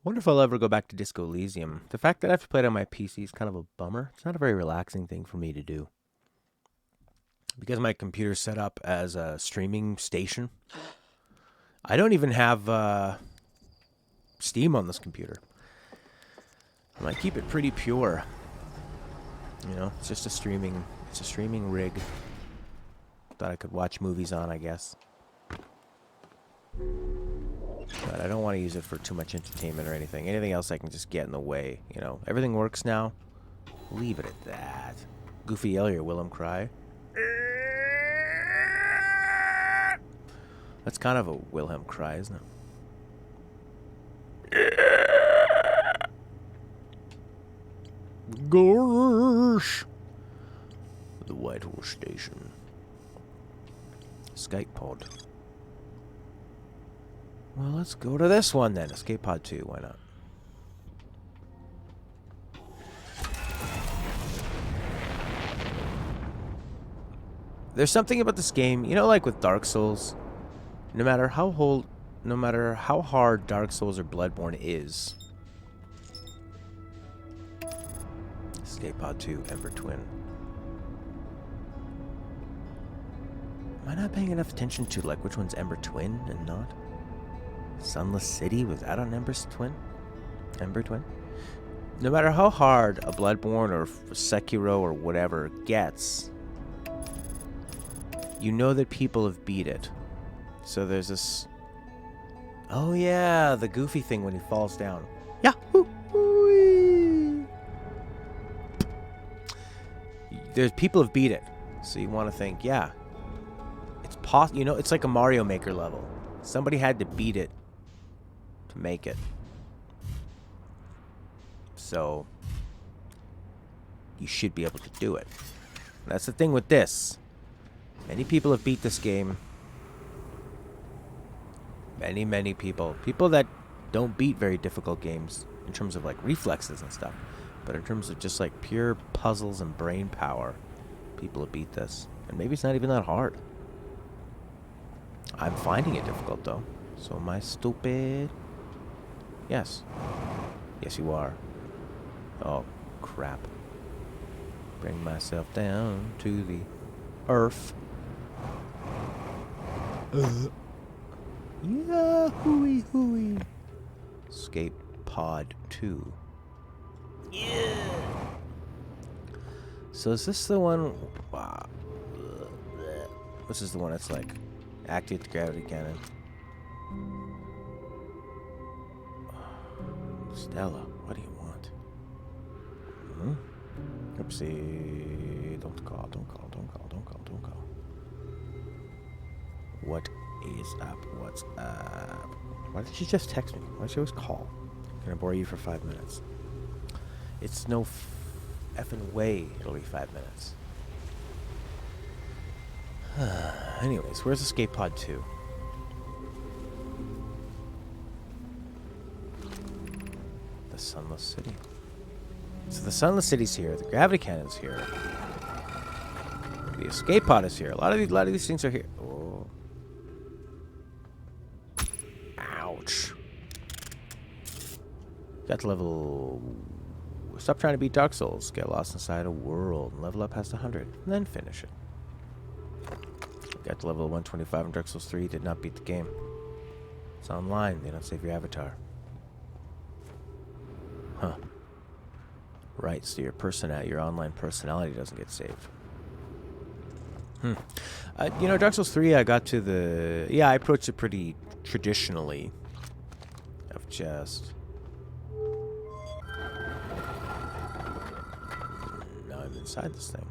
Wonder if I'll ever go back to Disco Elysium. The fact that I have to play it on my PC is kind of a bummer. It's not a very relaxing thing for me to do. Because my computer's set up as a streaming station. I don't even have Steam on this computer. And I keep it pretty pure. You know, it's just a streaming rig that I could watch movies on, I guess. But I don't want to use it for too much entertainment or anything. Anything else I can just get in the way, you know. Everything works now. Leave it at that. Goofy yell or Willem cry. That's kind of a Wilhelm cry, isn't it? Gosh! The White Horse Station. Skype pod. Well, let's go to this one then. Escape Pod 2, why not? There's something about this game, you know, like with Dark Souls, no matter how hard Dark Souls or Bloodborne is. Escape Pod 2, Ember Twin. Am I not paying enough attention to like which one's Ember Twin and not? Sunless City, was that on Ember's Twin? Ember Twin? No matter how hard a Bloodborne or Sekiro or whatever gets, you know that people have beat it. So there's this... Oh yeah, the goofy thing when he falls down. Yahoo! There's people have beat it. So you want to think, yeah. It's you know, it's like a Mario Maker level. Somebody had to beat it to make it. So you should be able to do it. That's the thing with this. Many people have beat this game. Many people. People that don't beat very difficult games in terms of like reflexes and stuff. But in terms of just like pure puzzles and brain power, people have beat this. And maybe it's not even that hard. I'm finding it difficult though. So am I stupid? Yes. Yes, you are. Oh, crap. Bring myself down to the earth. Yeah, hooey, hooey. Escape Pod 2. Yeah. So is this the one? Wow. This is the one that's like activate the gravity cannon. Stella, what do you want? Oopsie. Don't call. What is up? What's up? Why did she just text me? Why did she always call? I'm gonna bore you for 5 minutes. It's no effing way it'll be 5 minutes. Anyways, where's Escape Pod 2? The Sunless City. So the Sunless City's here. The gravity cannon's here. The escape pod is here. A lot of these things are here. Oh. Ouch. Got to level... Stop trying to beat Dark Souls. Get lost inside a world. And level up past 100. And then finish it. Got to level 125 in Dark Souls 3. Did not beat the game. It's online. They don't save your avatar. Huh. Right, so your online personality doesn't get saved. You know, Dark Souls 3, I got to the... Yeah, I approached it pretty traditionally. Of just... Now I'm inside this thing.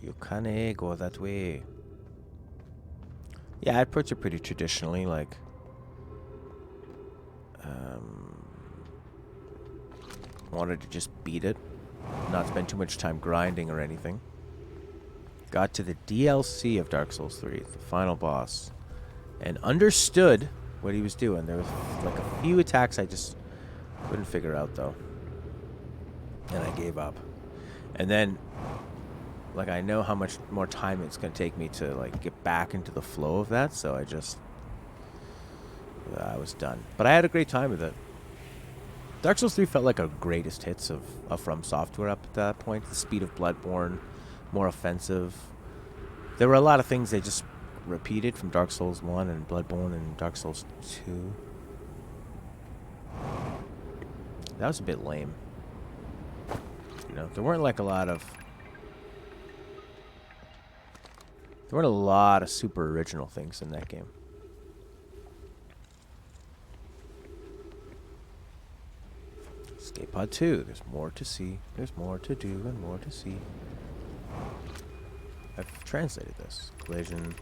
You can't go that way. Yeah, I approach it pretty traditionally, like... wanted to just beat it. Not spend too much time grinding or anything. Got to the DLC of Dark Souls 3, the final boss. And understood what he was doing. There was like a few attacks I just couldn't figure out, though. And I gave up. And then... Like, I know how much more time it's going to take me to, like, get back into the flow of that, so I was done. But I had a great time with it. Dark Souls 3 felt like a greatest hits of From Software up at that point. The speed of Bloodborne, more offensive. There were a lot of things they just repeated from Dark Souls 1 and Bloodborne and Dark Souls 2. That was a bit lame. You know, there weren't like a lot of... There weren't a lot of super original things in that game. Escape Pod 2. There's more to see. There's more to do and more to see. I've translated this. Collision.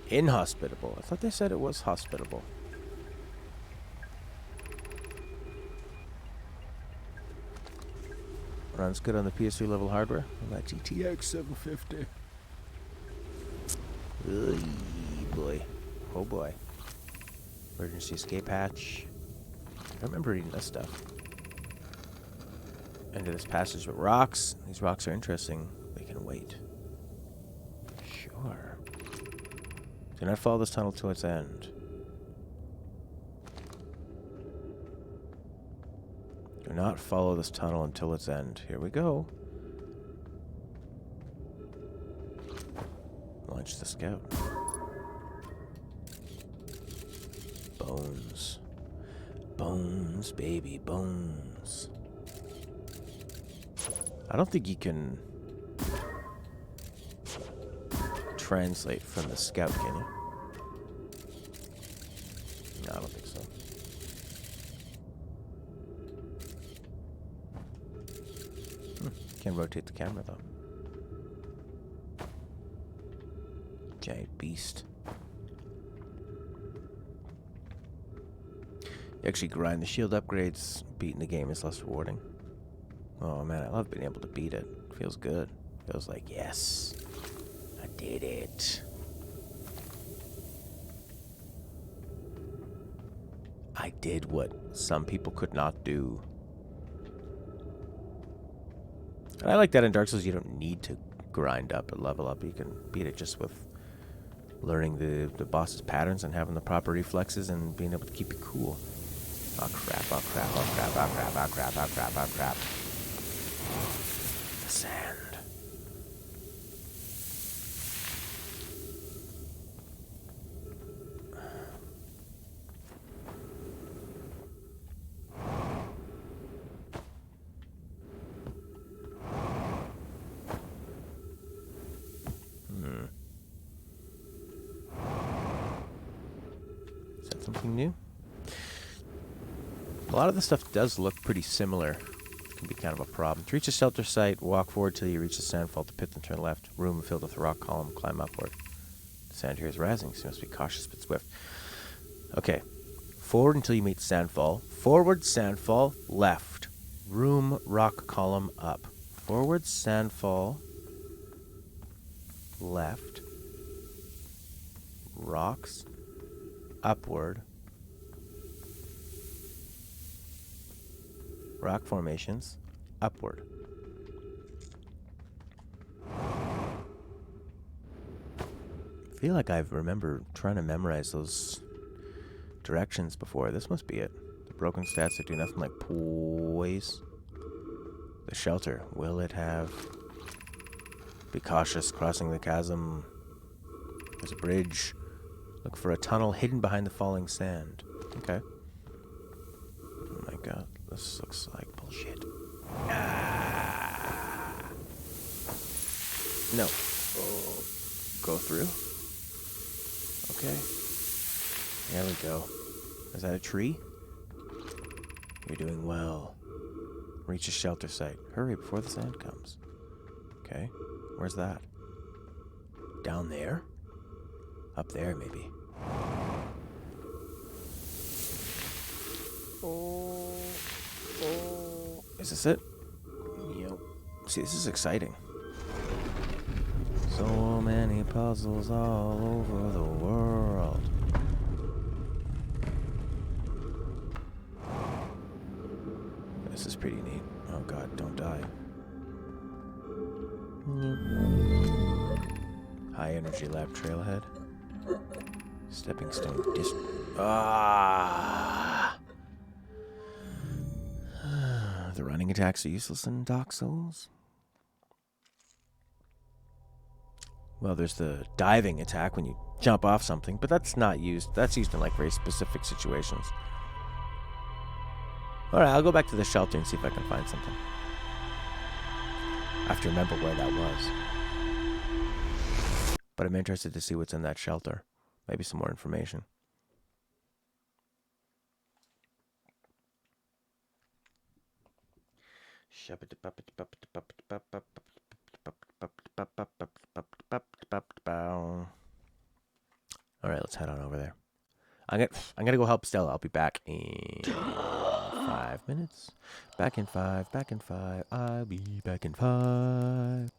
Inhospitable. I thought they said it was hospitable. Runs good on the PS3 level hardware. On that GTX 750. Oy, boy. Oh boy. Emergency escape hatch. I remember reading this stuff. Into this passage with rocks. These rocks are interesting. They can wait. Sure. Do not follow this tunnel to its end. Do not follow this tunnel until its end. Here we go. Launch the scout. Bones. Bones, baby, bones. I don't think you can translate from the scout, can you? No, I don't think so. Can rotate the camera though. Giant beast. You actually grind the shield upgrades. Beating the game is less rewarding. Oh man, I love being able to beat it. Feels good. Feels like, yes, I did it. I did what some people could not do. And I like that in Dark Souls you don't need to grind up and level up. You can beat it just with learning the boss's patterns and having the proper reflexes and being able to keep it cool. Oh crap, oh crap, oh crap, oh crap, oh crap, oh crap, oh crap. The sand. Is that something new? A lot of the stuff does look pretty similar. It can be kind of a problem. To reach a shelter site, walk forward till you reach the sand, fall to pit, then turn left. Room filled with a rock column, climb upward. The sand here is rising, so you must be cautious but swift. Okay. Forward until you meet sandfall. Forward, sandfall, left. Room, rock column, up. Forward, sandfall, left. Rocks, upward. Rock formations, upward. I feel like I remember trying to memorize those directions before. This must be it. The broken stats that do nothing like poise. The shelter. Will it have? Be cautious crossing the chasm. There's a bridge. Look for a tunnel hidden behind the falling sand. Okay. Oh my god. This looks like bullshit. Ah. No. Oh. Go through. Okay. There we go. Is that a tree? You're doing well. Reach a shelter site. Hurry before the sand comes. Okay. Where's that? Down there? Up there, maybe. Oh. Oh. Is this it? Yep. See, this is exciting. So many puzzles all over the world. This is pretty neat. Oh god, don't die. High energy lab trailhead. Stepping stone The running attacks are useless in Dark Souls. Well, there's the diving attack when you jump off something, but that's not used. That's used in like very specific situations. Alright, I'll go back to the shelter and see if I can find something. I have to remember where that was. But I'm interested to see what's in that shelter. Maybe some more information. Alright, let's head on over there. I'm gonna go help Stella. I'll be back in 5 minutes. Back in 5, back in 5. I'll be back in 5.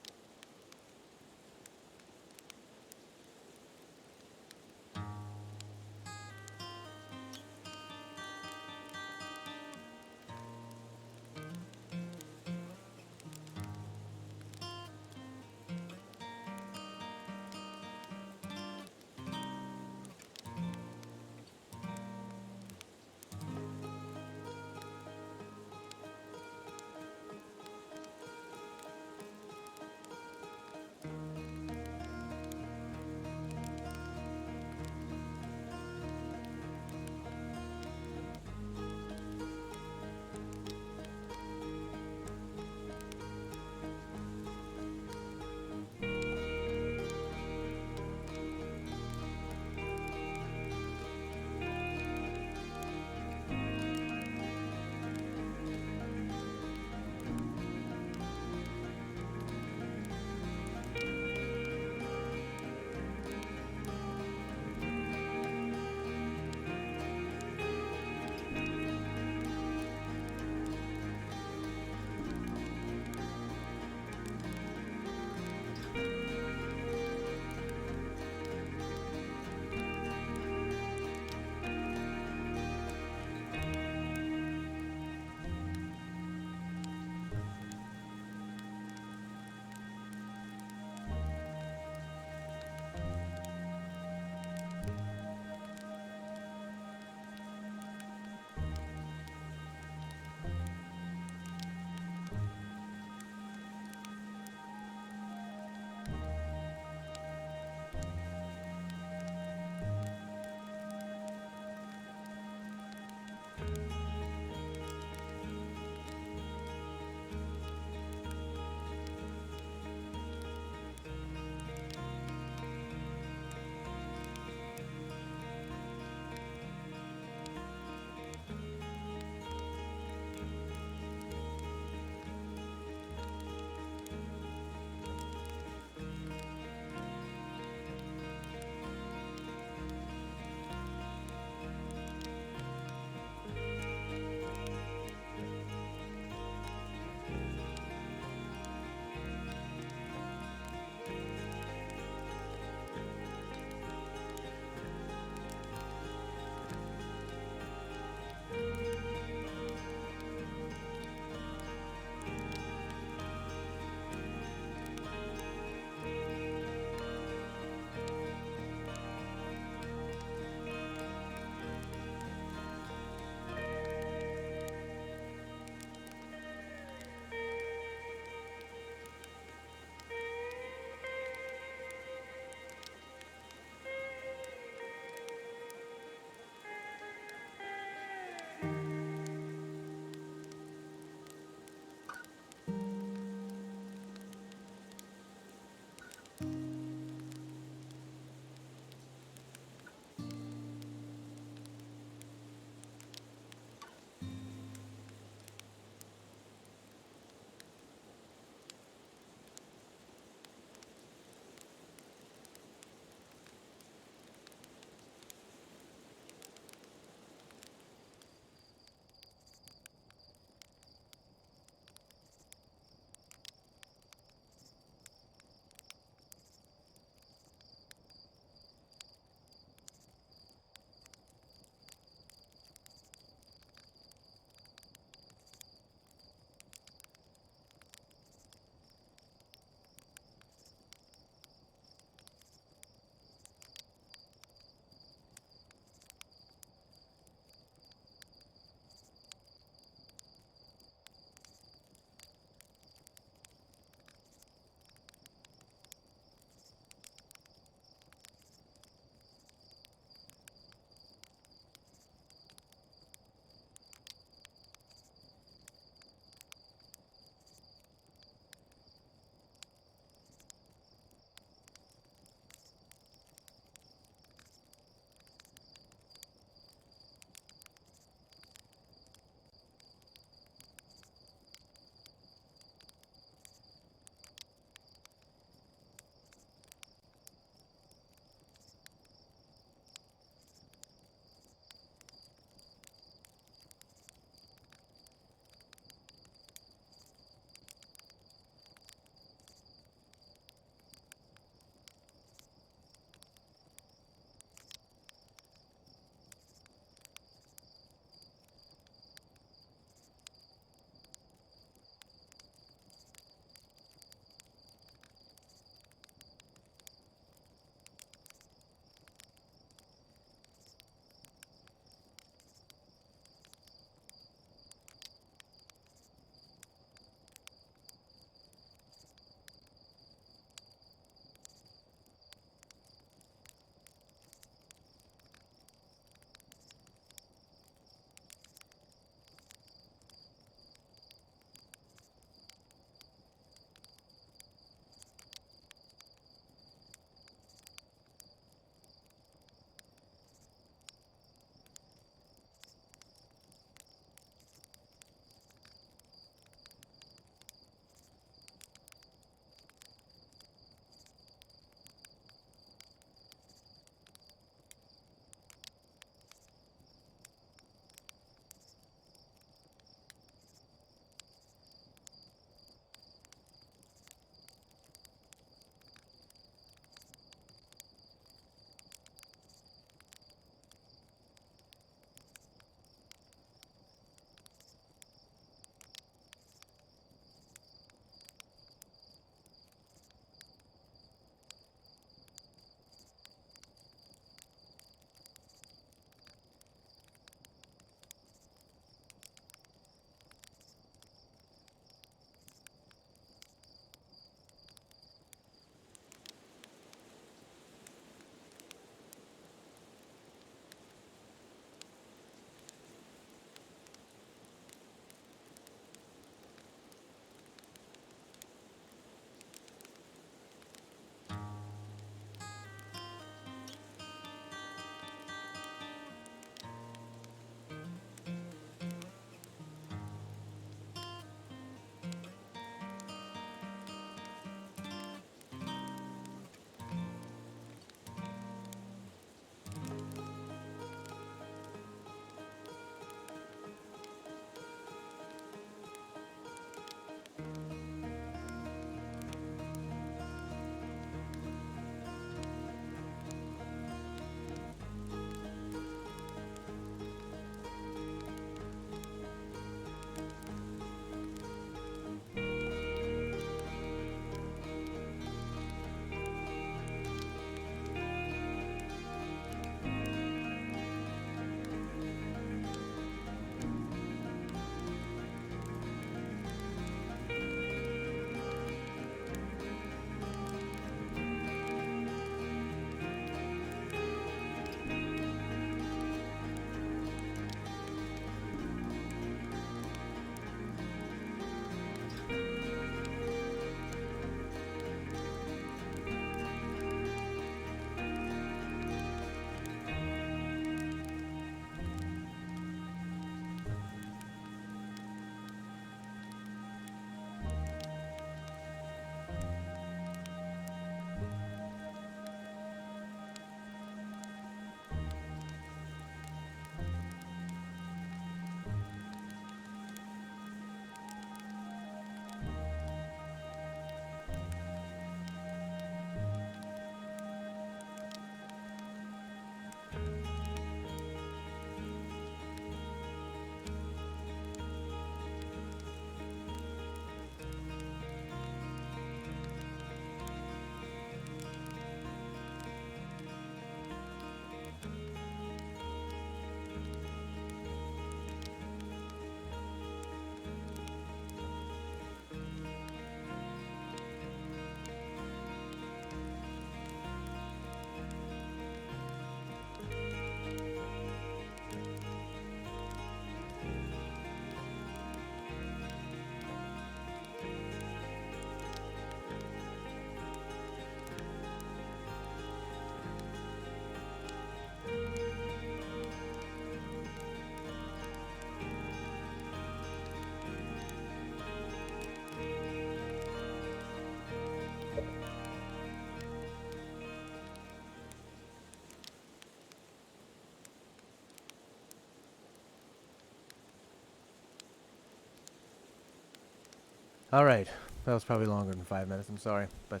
Alright. That was probably longer than 5 minutes, I'm sorry. But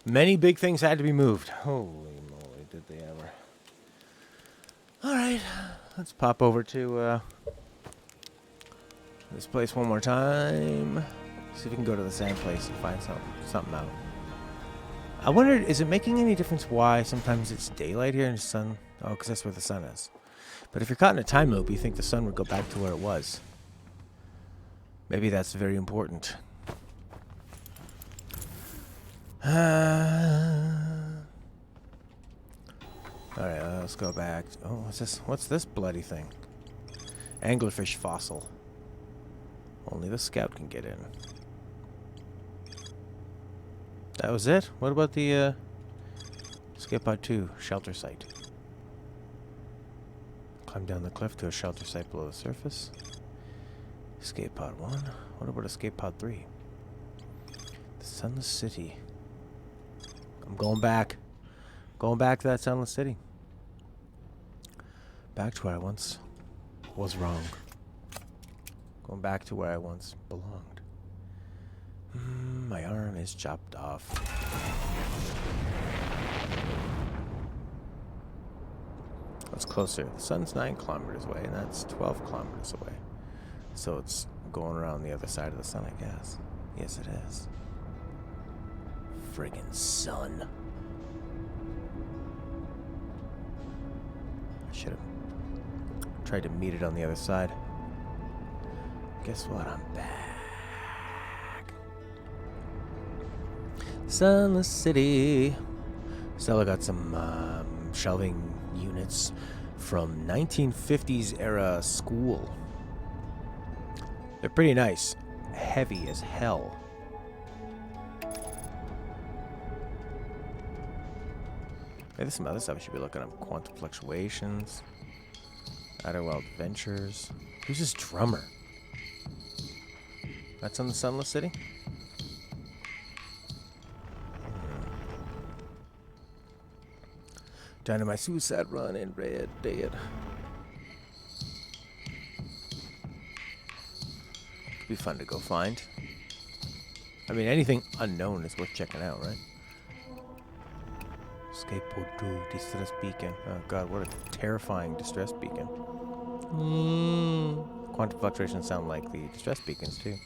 many big things had to be moved. Holy moly, did they ever. Alright. Let's pop over to this place one more time. See if we can go to the sand place and find something out. I wondered, is it making any difference why sometimes it's daylight here and the sun... Oh, because that's where the sun is. But if you're caught in a time loop, you think the sun would go back to where it was. Maybe that's very important. Alright, let's go back. Oh, what's this? What's this bloody thing? Anglerfish fossil. Only the scout can get in. That was it? What about the escape pod 2 shelter site? Climb down the cliff to a shelter site below the surface. Escape pod 1. What about escape pod 3? The Sunless City. I'm going back. Going back to that Sunless City. Back to where I once was wrong. Going back to where I once belonged. My arm is chopped off. What's closer? The sun's 9 kilometers away, and that's 12 kilometers away. So it's going around the other side of the sun, I guess. Yes, it is. Friggin' sun. I should have tried to meet it on the other side. Guess what? I'm back. Sunless City. Stella got some shelving units from 1950s era school. They're pretty nice. Heavy as hell. There's some other stuff I should be looking up. Quantum fluctuations. Outer Wild Adventures. Who's this drummer? That's on the Sunless City? Dynamite Suicide Run and Red Dead. Could be fun to go find. I mean, anything unknown is worth checking out, right? Skateboard 2, distress beacon. Oh god, what a terrifying distress beacon. Quantum fluctuations sound like the distress beacons too.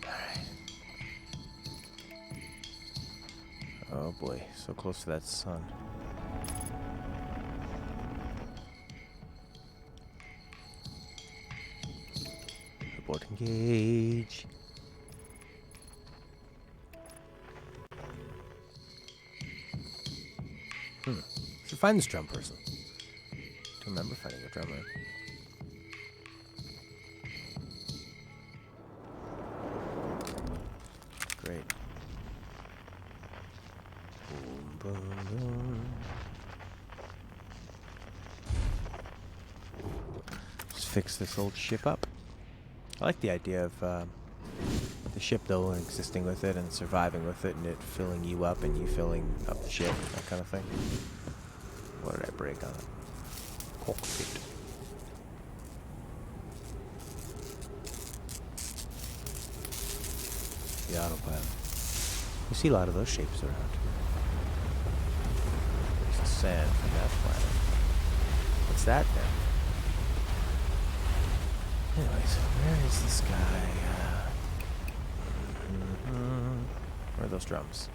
Alright. Oh boy, so close to that sun. Report engage. Should find this drum person. Don't remember finding a drummer. Great. Boom, boom, boom. Just fix this old ship up. I like the idea of the ship though, and existing with it and surviving with it, and it filling you up and you filling up the ship, that kind of thing. What did I break on it? Cockpit. The autopilot. You see a lot of those shapes around. There's the sand from that planet. What's that then? Anyways, where is this guy? Where are those drums?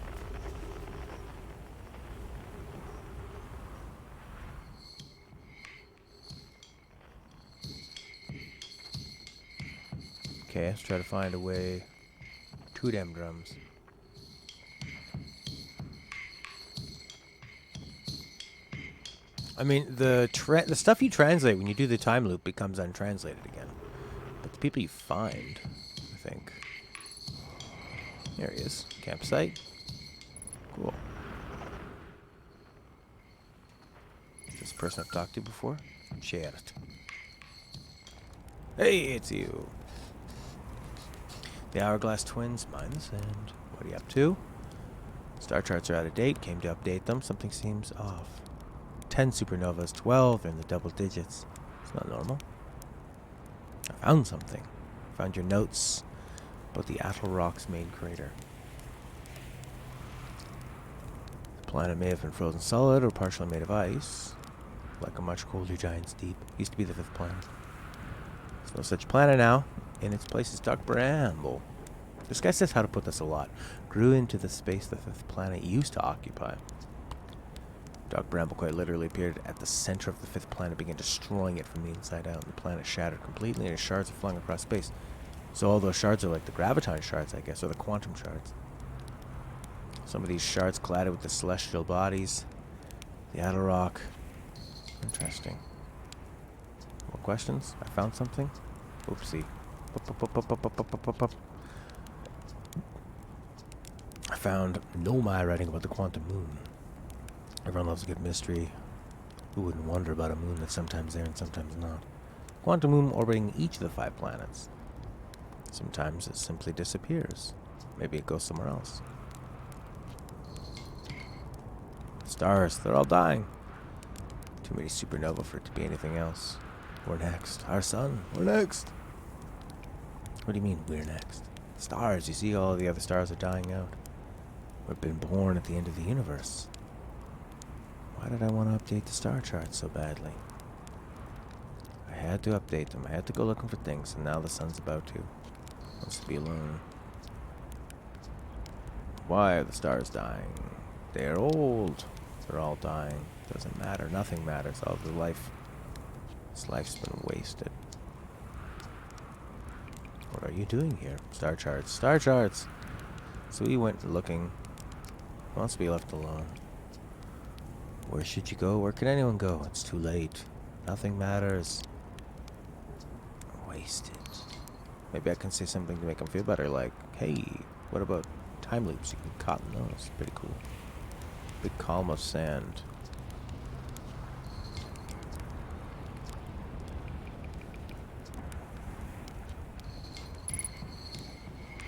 Okay, let's try to find a way to them drums. I mean, the stuff you translate when you do the time loop becomes untranslated again. But the people you find, I think. There he is. Campsite. Cool. Is this person I've talked to before? Shared. Hey, it's you. The Hourglass Twins, mine the sand. What are you up to? Star charts are out of date. Came to update them. Something seems off. 10 supernovas, 12 in the double digits. It's not normal. I found something. Found your notes about the Atoll Rock's main crater. The planet may have been frozen solid or partially made of ice, like a much colder giant's deep. Used to be the fifth planet. There's no such planet now. In its place is Dark Bramble. This guy says how to put this a lot. Grew into the space the fifth planet used to occupy. Dark Bramble quite literally appeared at the center of the fifth planet, began destroying it from the inside out, and the planet shattered completely, and its shards are flung across space. So all those shards are like the graviton shards, I guess, or the quantum shards. Some of these shards collided with the celestial bodies. The Atoll Rock. Interesting. More questions? I found something? Oopsie. I found Nomai writing about the quantum moon. Everyone loves a good mystery. Who wouldn't wonder about a moon that's sometimes there and sometimes not? Quantum moon orbiting each of the 5 planets. Sometimes it simply disappears. Maybe it goes somewhere else. Stars, they're all dying. Too many supernova for it to be anything else. We're next. Our sun, we're next. What do you mean, we're next? Stars, you see all the other stars are dying out. We've been born at the end of the universe. Why did I want to update the star chart so badly? I had to update them. I had to go looking for things, and now the sun's about to. Wants to be alone. Why are the stars dying? They're old. They're all dying. Doesn't matter. Nothing matters. All the life. This life's been wasted. What are you doing here? Star charts. Star charts! So he went looking. Wants to be left alone. Where should you go? Where can anyone go? It's too late. Nothing matters. Wasted. Maybe I can say something to make him feel better, like, hey, what about time loops? You can cotton those. Pretty cool. Big column of sand.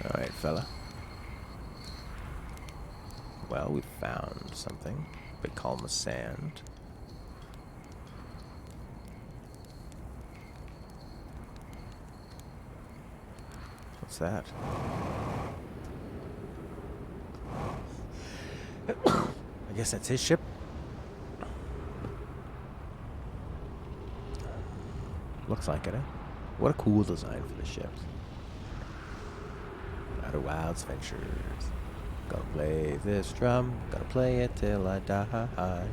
Alright, fella. Well, we found something. Big column of sand. What's that? I guess that's his ship. Looks like it, eh? What a cool design for the ship. Outer Wilds Ventures. Gonna play this drum. Gonna play it till I die. Gonna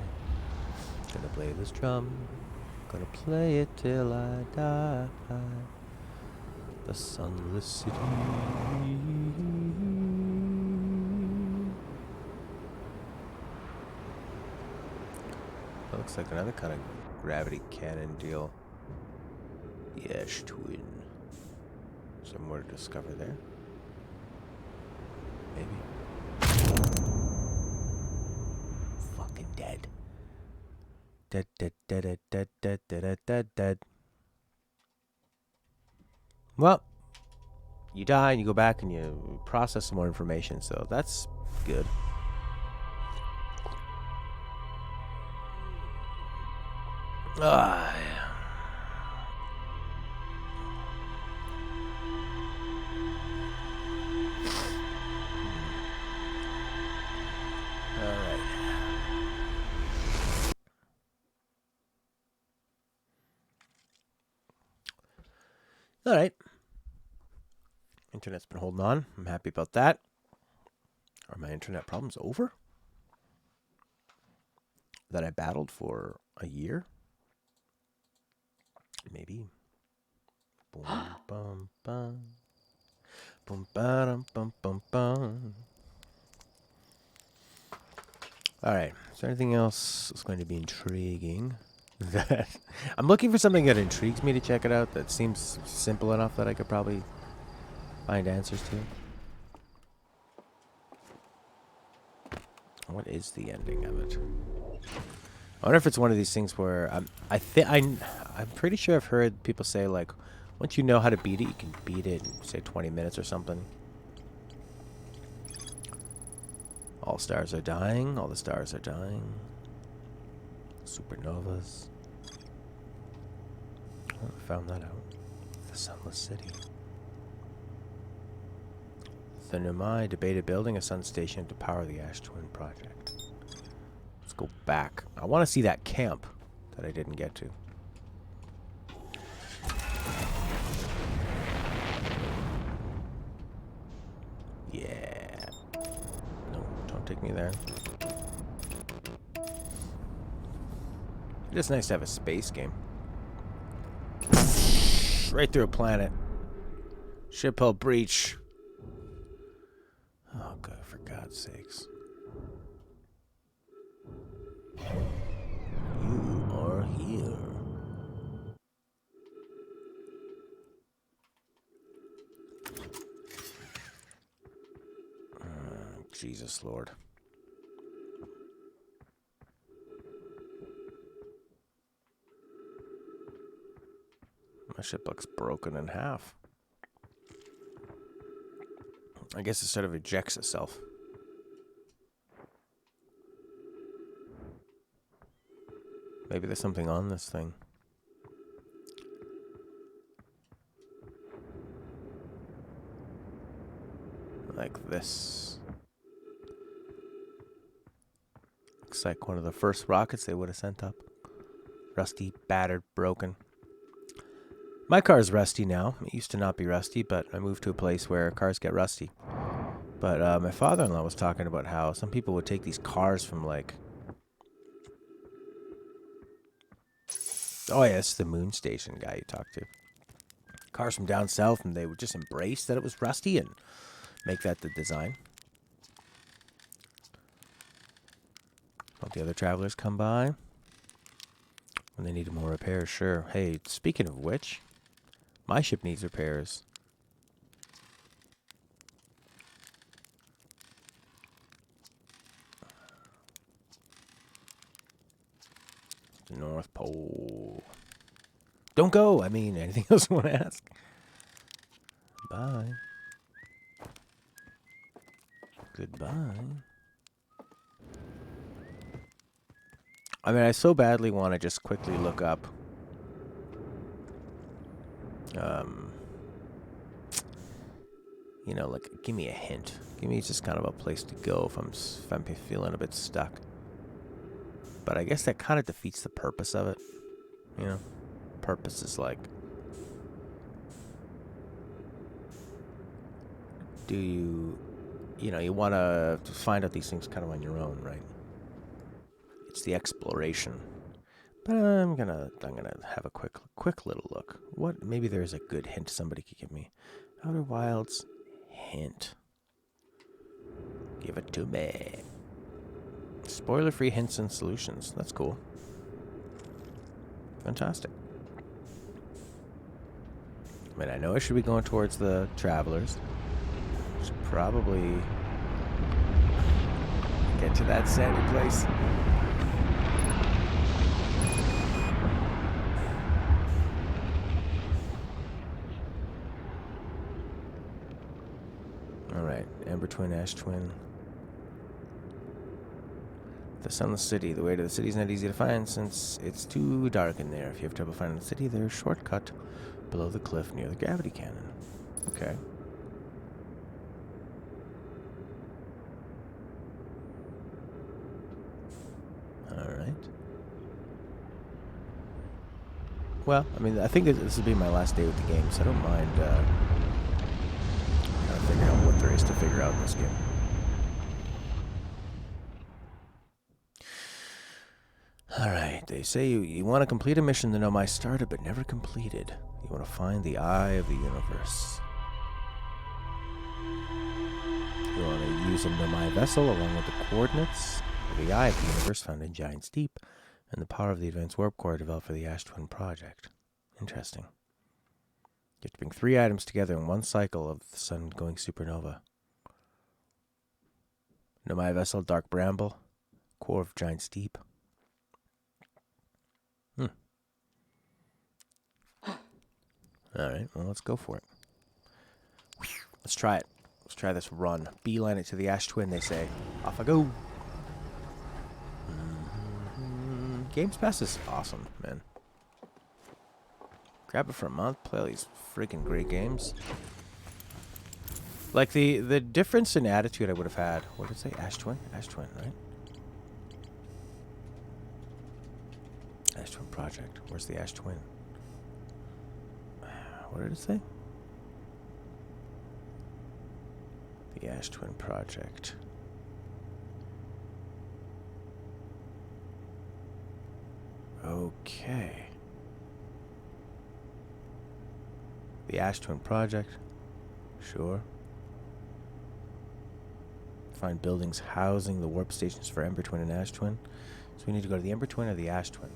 play this drum. Gonna play it till I die. The sunless city. That looks like another kind of gravity cannon deal. Yes, twin. Some more to discover there. Maybe. Fucking dead. Dead, dead, dead, dead, dead, dead, dead, dead, dead. Well, you die and you go back and you process some more information, so that's good. Ah, yeah. All right. Internet's been holding on. I'm happy about that. Are my internet problems over? That I battled for a year? Maybe. Boom, bum, bum. Boom, ba-dum, bum, bum, bum. All right. Is there anything else that's going to be intriguing? That I'm looking for something that intrigues me to check it out. That seems simple enough that I could probably find answers to. What is the ending of it? I wonder if it's one of these things where I'm pretty sure I've heard people say, like, once you know how to beat it, you can beat it in, say, 20 minutes or something. All stars are dying. All the stars are dying. Supernovas. Oh, I found that out. The The Sunless City. The Nomai debated building a sun station to power the Ash Twin project. Let's go back. I want to see that camp that I didn't get to. Yeah. No, don't take me there. It is nice to have a space game. Right through a planet. Ship hull breach. Oh, God, for God's sakes. You are here. Jesus, Lord. My ship looks broken in half. I guess it sort of ejects itself. Maybe there's something on this thing. Like this. Looks like one of the first rockets they would have sent up. Rusty, battered, broken. My car's rusty now. It used to not be rusty, but I moved to a place where cars get rusty. But my father-in-law was talking about how some people would take these cars from like... Oh yeah, it's the moon station guy you talked to. Cars from down south, and they would just embrace that it was rusty and make that the design. Hope the other travelers come by. When they needed more repairs, sure. Hey, speaking of which, my ship needs repairs. The North Pole. Don't go! I mean, anything else you want to ask? Bye. Goodbye. I mean, I so badly want to just quickly look up. You know, like, give me a hint. Give me just kind of a place to go if I'm feeling a bit stuck. But I guess that kind of defeats the purpose of it. You know? Purpose is like... Do you... You know, you want to find out these things kind of on your own, right? It's the exploration. But I'm gonna have a quick little look. What? Maybe there's a good hint somebody could give me. Outer Wilds hint. Give it to me. Spoiler-free hints and solutions. That's cool. Fantastic. I mean, I know I should be going towards the travelers. Should probably get to that sandy place. Alright, Ember Twin, Ash Twin. The Sunless City. The way to the city is not easy to find since it's too dark in there. If you have trouble finding the city, there's a shortcut below the cliff near the gravity cannon. Okay. Alright. Well, I mean, I think this will be my last day with the game, so I don't mind kind of figuring out what there is to figure out in this game. Alright, they say you want to complete a mission the Nomai started but never completed. You want to find the eye of the universe. You want to use a Nomai vessel along with the coordinates of the eye of the universe found in Giant's Deep and the power of the advanced warp core developed for the Ash Twin project. Interesting. You have to bring 3 items together in one cycle of the sun going supernova. Nomai vessel, Dark Bramble, core of Giant's Deep. Alright, well, let's go for it. Let's try it. Let's try this run. Beeline it to the Ash Twin, they say. Off I go. Games Pass is awesome, man. Grab it for a month. Play all these freaking great games. Like the difference in attitude I would have had. What did it say? Ash Twin? Ash Twin, right? Ash Twin Project. Where's the Ash Twin? What did it say? The Ash Twin Project. Okay. The Ash Twin Project. Sure. Find buildings housing the warp stations for Ember Twin and Ash Twin. So we need to go to the Ember Twin or the Ash Twin.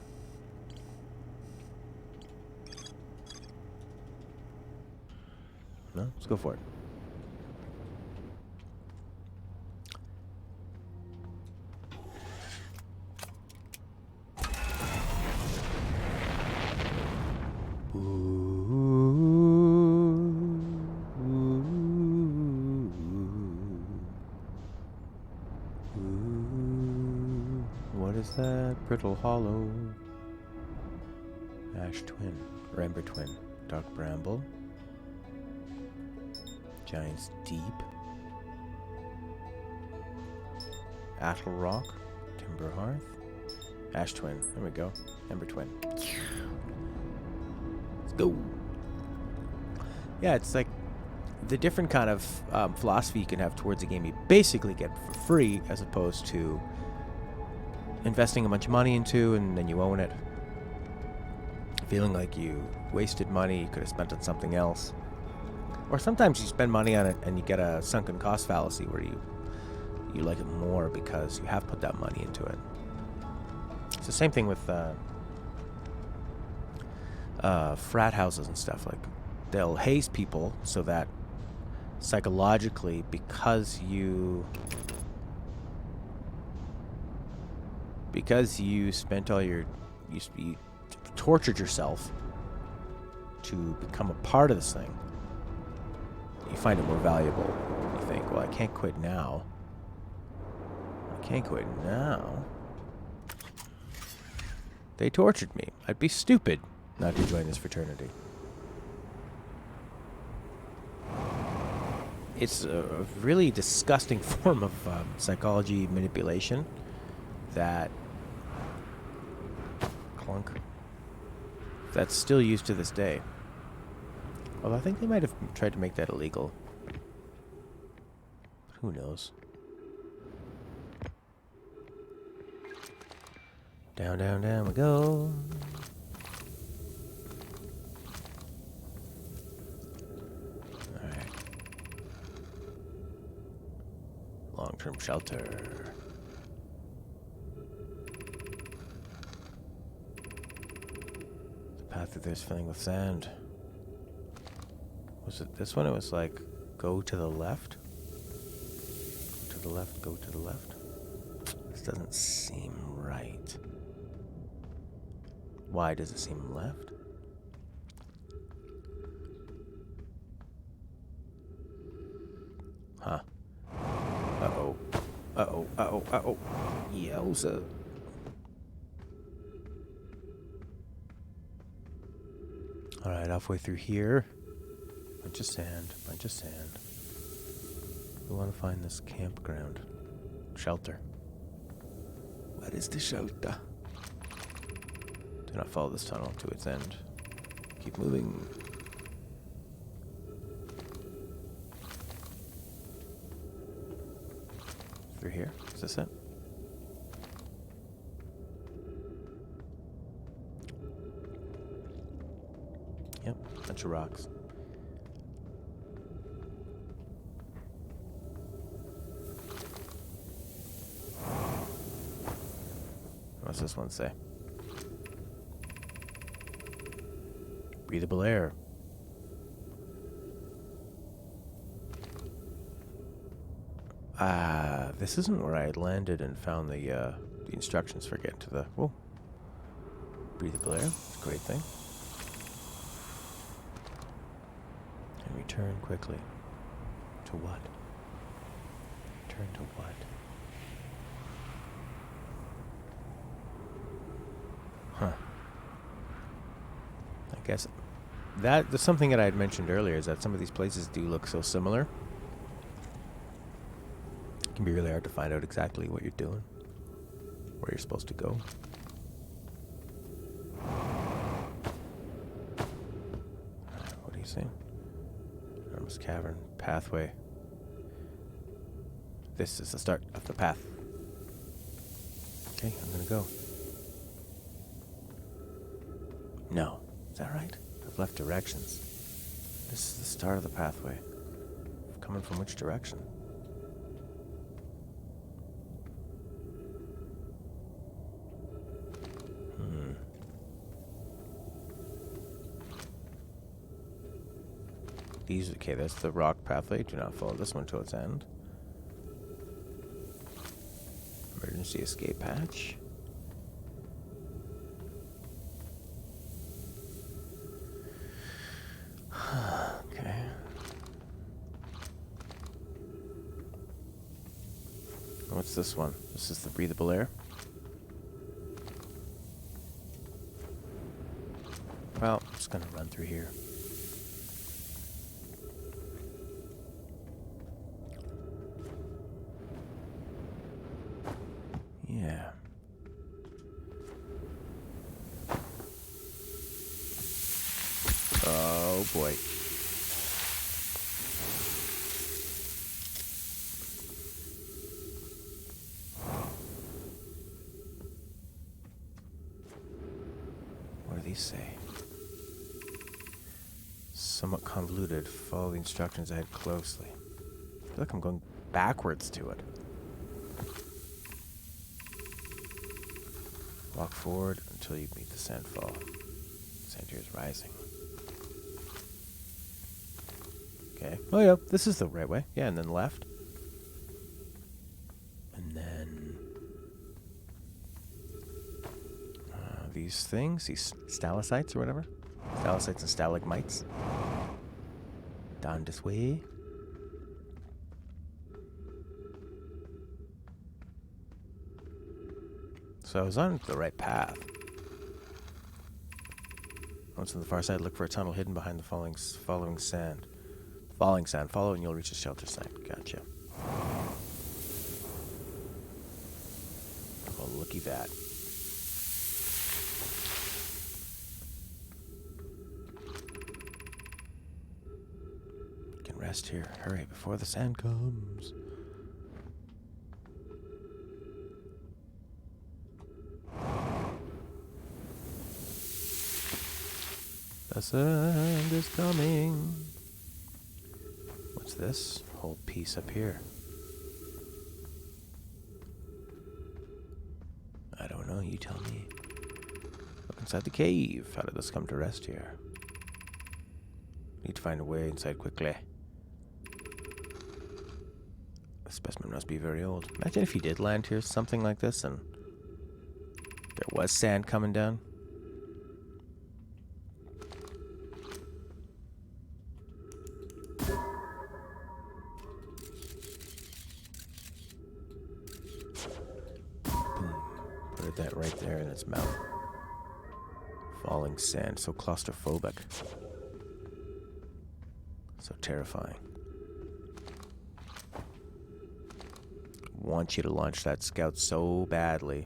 No? Let's go for it. What is that? Brittle Hollow. Ash Twin. Or Ember Twin. Dark Bramble. Giant's Deep. Attle Rock. Timber Hearth. Ash Twin. There we go. Ember Twin. Let's go. Yeah, it's like the different kind of philosophy you can have towards a game you basically get for free as opposed to investing a bunch of money into and then you own it. Feeling like you wasted money you could have spent on something else. Or sometimes you spend money on it and you get a sunken cost fallacy where you like it more because you have put that money into it. It's the same thing with frat houses and stuff. Like they'll haze people so that psychologically because you spent all your you tortured yourself to become a part of this thing, you find it more valuable. You think, well, I can't quit now. They tortured me. I'd be stupid not to join this fraternity. It's a really disgusting form of psychology manipulation that that's still used to this day. Although I think they might have tried to make that illegal. But who knows? Down, down, down we go. Alright. Long-term shelter. The path that there's filling with sand. Was it this one? It was like, go to the left? Go to the left, go to the left. This doesn't seem right. Why does it seem left? Huh. Uh-oh. Uh-oh, uh-oh, uh-oh. Yowza. Alright, halfway through here. Bunch of sand, bunch of sand. We want to find this campground. Shelter. What is the shelter? Do not follow this tunnel to its end. Keep moving. Through here? Is this it? Yep, bunch of rocks. What's this one say? Breathable air. This isn't where I landed and found the instructions for getting to the... Whoa. Breathable air. It's a great thing. And return quickly. To what? Return to what? Huh. I guess That's something that I had mentioned earlier, is that some of these places do look so similar. It can be really hard to find out exactly what you're doing, where you're supposed to go. What do you see? Enormous cavern, pathway. This is the start of the path. Okay, I'm gonna go. No, is that right? I've left directions. This is the start of the pathway. Coming from which direction? Okay, that's the rock pathway. Do not follow this one to its end. Emergency escape hatch. Okay. What's this one? This is the breathable air. Well, I'm just gonna run through here. Yeah. Oh boy. What do these say? Somewhat convoluted. Follow the instructions ahead closely. I feel like I'm going backwards to it. Walk forward until you meet the sandfall. Sand here is rising. Okay. Oh yeah, this is the right way. Yeah, and then left. And then these things, these stalactites or whatever. Stalactites and stalagmites. Down this way. So I was on the right path. Once on the far side, look for a tunnel hidden behind the falling sand. Falling sand. Follow and you'll reach a shelter site. Gotcha. Oh, looky that. You can rest here. Hurry before the sand comes. The sand is coming. What's this whole piece up here? I don't know, you tell me. Look inside the cave. How did this come to rest here? Need to find a way inside quickly. The specimen must be very old. Imagine if you did land here, something like this, and there was sand coming down. That right there in its mouth. Falling sand, so claustrophobic. So terrifying. Want you to launch that scout so badly.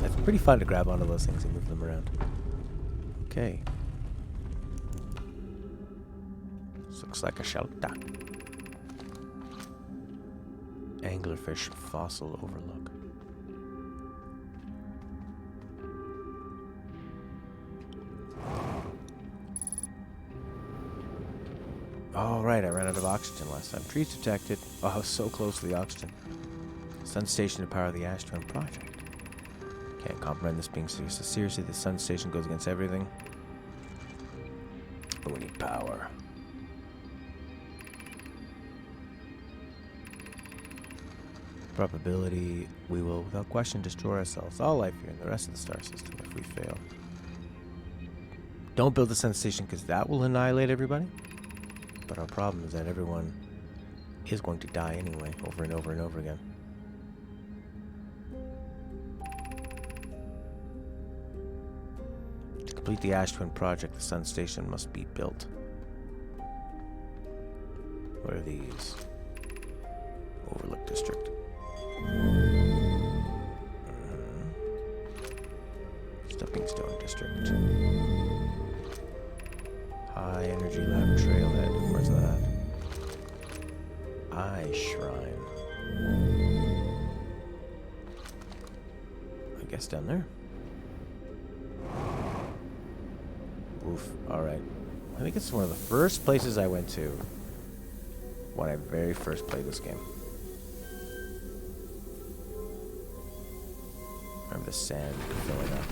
It's pretty fun to grab onto those things and move them around. Okay. Looks like a shelter. Anglerfish fossil overlook. Oh, right, I ran out of oxygen last time. Trees detected. Oh, I was so close to the oxygen. Sun station to power the Ashturn project. Can't comprehend this being serious. Seriously, the sun station goes against everything. But we need power. Probability we will without question destroy ourselves, all life here and the rest of the star system if we fail. Don't build the sun station because that will annihilate everybody. But our problem is that everyone is going to die anyway, over and over and over again. To complete the Ash Twin project, the Sun Station must be built. What are these? Overlook District. Stepping Stone District. High Energy Lab Trailhead. Where's that? Eye Shrine. I guess down there. Oof. Alright. I think it's one of the first places I went to when I very first played this game. Remember the sand filling up.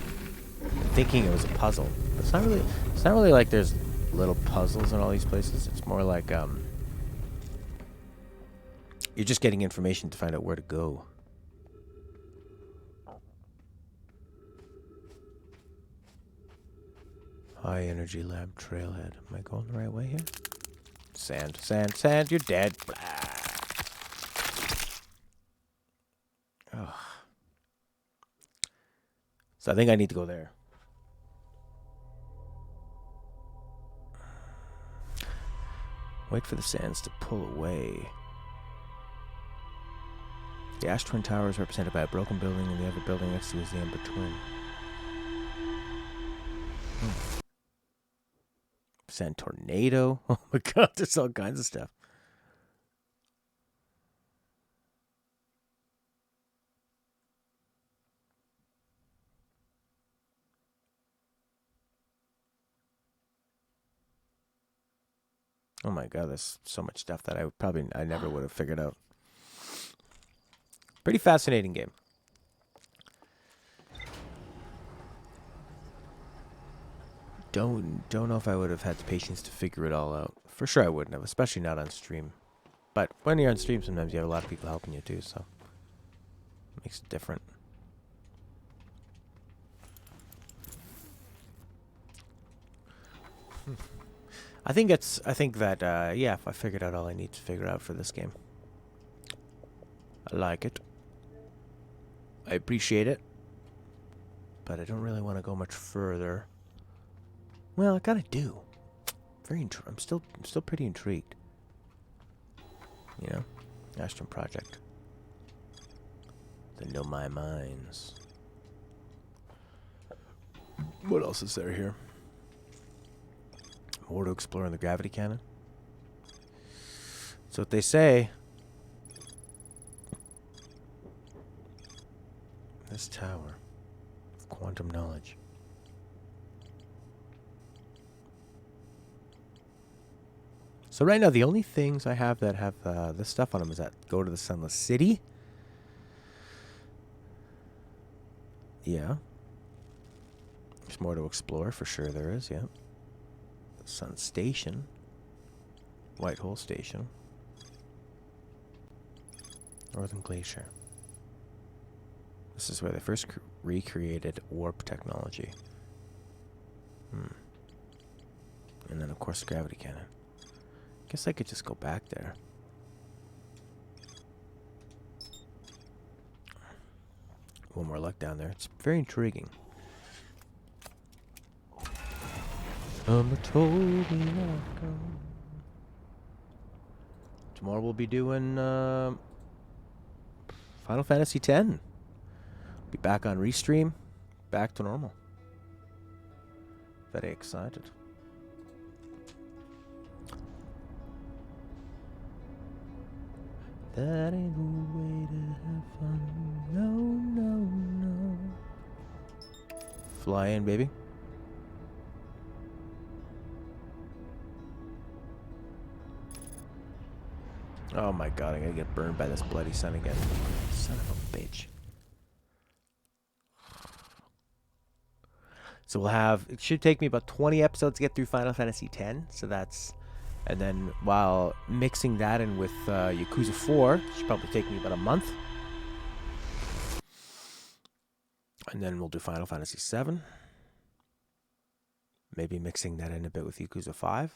Thinking it was a puzzle. It's not really like there's little puzzles in all these places. It's more like you're just getting information to find out where to go. High Energy Lab Trailhead. Am I going the right way here? Sand, sand, sand, you're dead. Ugh. So I think I need to go there. Wait for the sands to pull away. The Ash Twin Tower is represented by a broken building, and the other building next to it is the Ember Twin. Sand tornado. Oh my god, there's all kinds of stuff. Oh my god, there's so much stuff that I never would have figured out. Pretty fascinating game. Don't know if I would have had the patience to figure it all out. For sure I wouldn't have, especially not on stream. But when you're on stream, sometimes you have a lot of people helping you too, so it makes it different. I think that yeah, if I figured out all I need to figure out for this game. I like it. I appreciate it. But I don't really want to go much further. Well, I kind of do. I'm still pretty intrigued. You know, Ash Twin Project. They know my minds. What else is there here? More to explore in the gravity cannon. That's what they say. This tower of quantum knowledge. So right now, the only things I have that have this stuff on them is that go to the Sunless City. Yeah. There's more to explore, for sure there is, yeah. Sun Station. White Hole Station. Northern Glacier. This is where they first recreated warp technology. And then, of course, the gravity cannon. Guess I could just go back there. One more luck down there. It's very intriguing. Tomorrow we'll be doing Final Fantasy X. Be back on Restream. Back to normal. Very excited. That ain't no way to have fun. No, no, no. Fly in, baby. Oh my god, I'm gonna get burned by this bloody sun again. Son of a bitch. So we'll have, it should take me about 20 episodes to get through Final Fantasy X. So that's, and then while mixing that in with Yakuza 4, it should probably take me about a month. And then we'll do Final Fantasy 7. Maybe mixing that in a bit with Yakuza 5.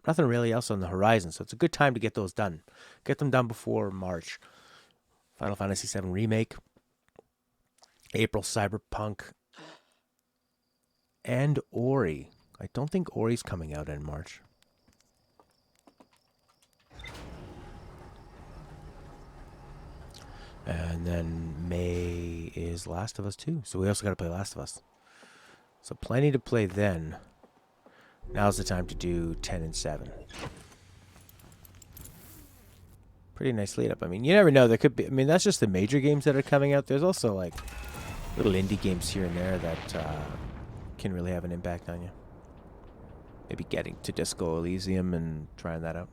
Nothing really else on the horizon, so it's a good time to get those done. Get them done before March. Final Fantasy VII Remake, April Cyberpunk, and Ori. I don't think Ori's coming out in March. And then May is Last of Us 2. So we also got to play Last of Us. So plenty to play then. Now's the time to do 10 and 7. Pretty nice lead up. I mean, you never know. There could be. I mean, that's just the major games that are coming out. There's also like little indie games here and there that can really have an impact on you. Maybe getting to Disco Elysium and trying that out.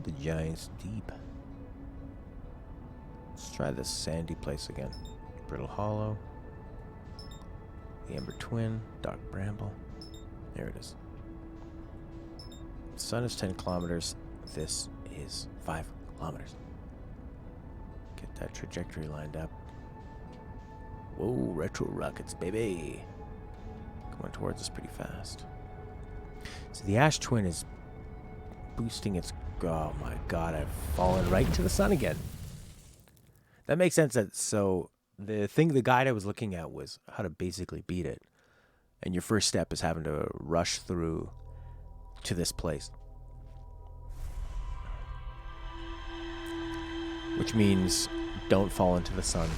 The Giant's Deep. Let's try this sandy place again. Brittle Hollow. The Ember Twin. Dark Bramble. There it is. The sun is 10 kilometers. This is 5 kilometers. Get that trajectory lined up. Whoa, retro rockets, baby. Going towards us pretty fast. So the Ash Twin is boosting its... Oh my god, I've fallen right into the sun again. That makes sense. So the guide I was looking at was how to basically beat it. And your first step is having to rush through to this place. Which means don't fall into the sun.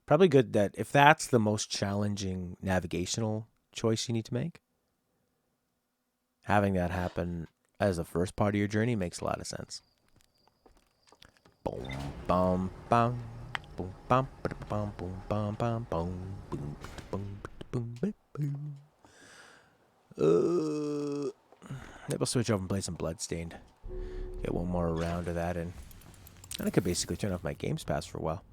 Probably good that if that's the most challenging navigational choice you need to make, having that happen as the first part of your journey makes a lot of sense. Boom, bum, bum, boom, bum, boom, boom, bum, bum, boom, boom, boom, boom, boom, boom. Maybe I'll switch over and play some Bloodstained. Get one more round of that in. And I could basically turn off my Games Pass for a while.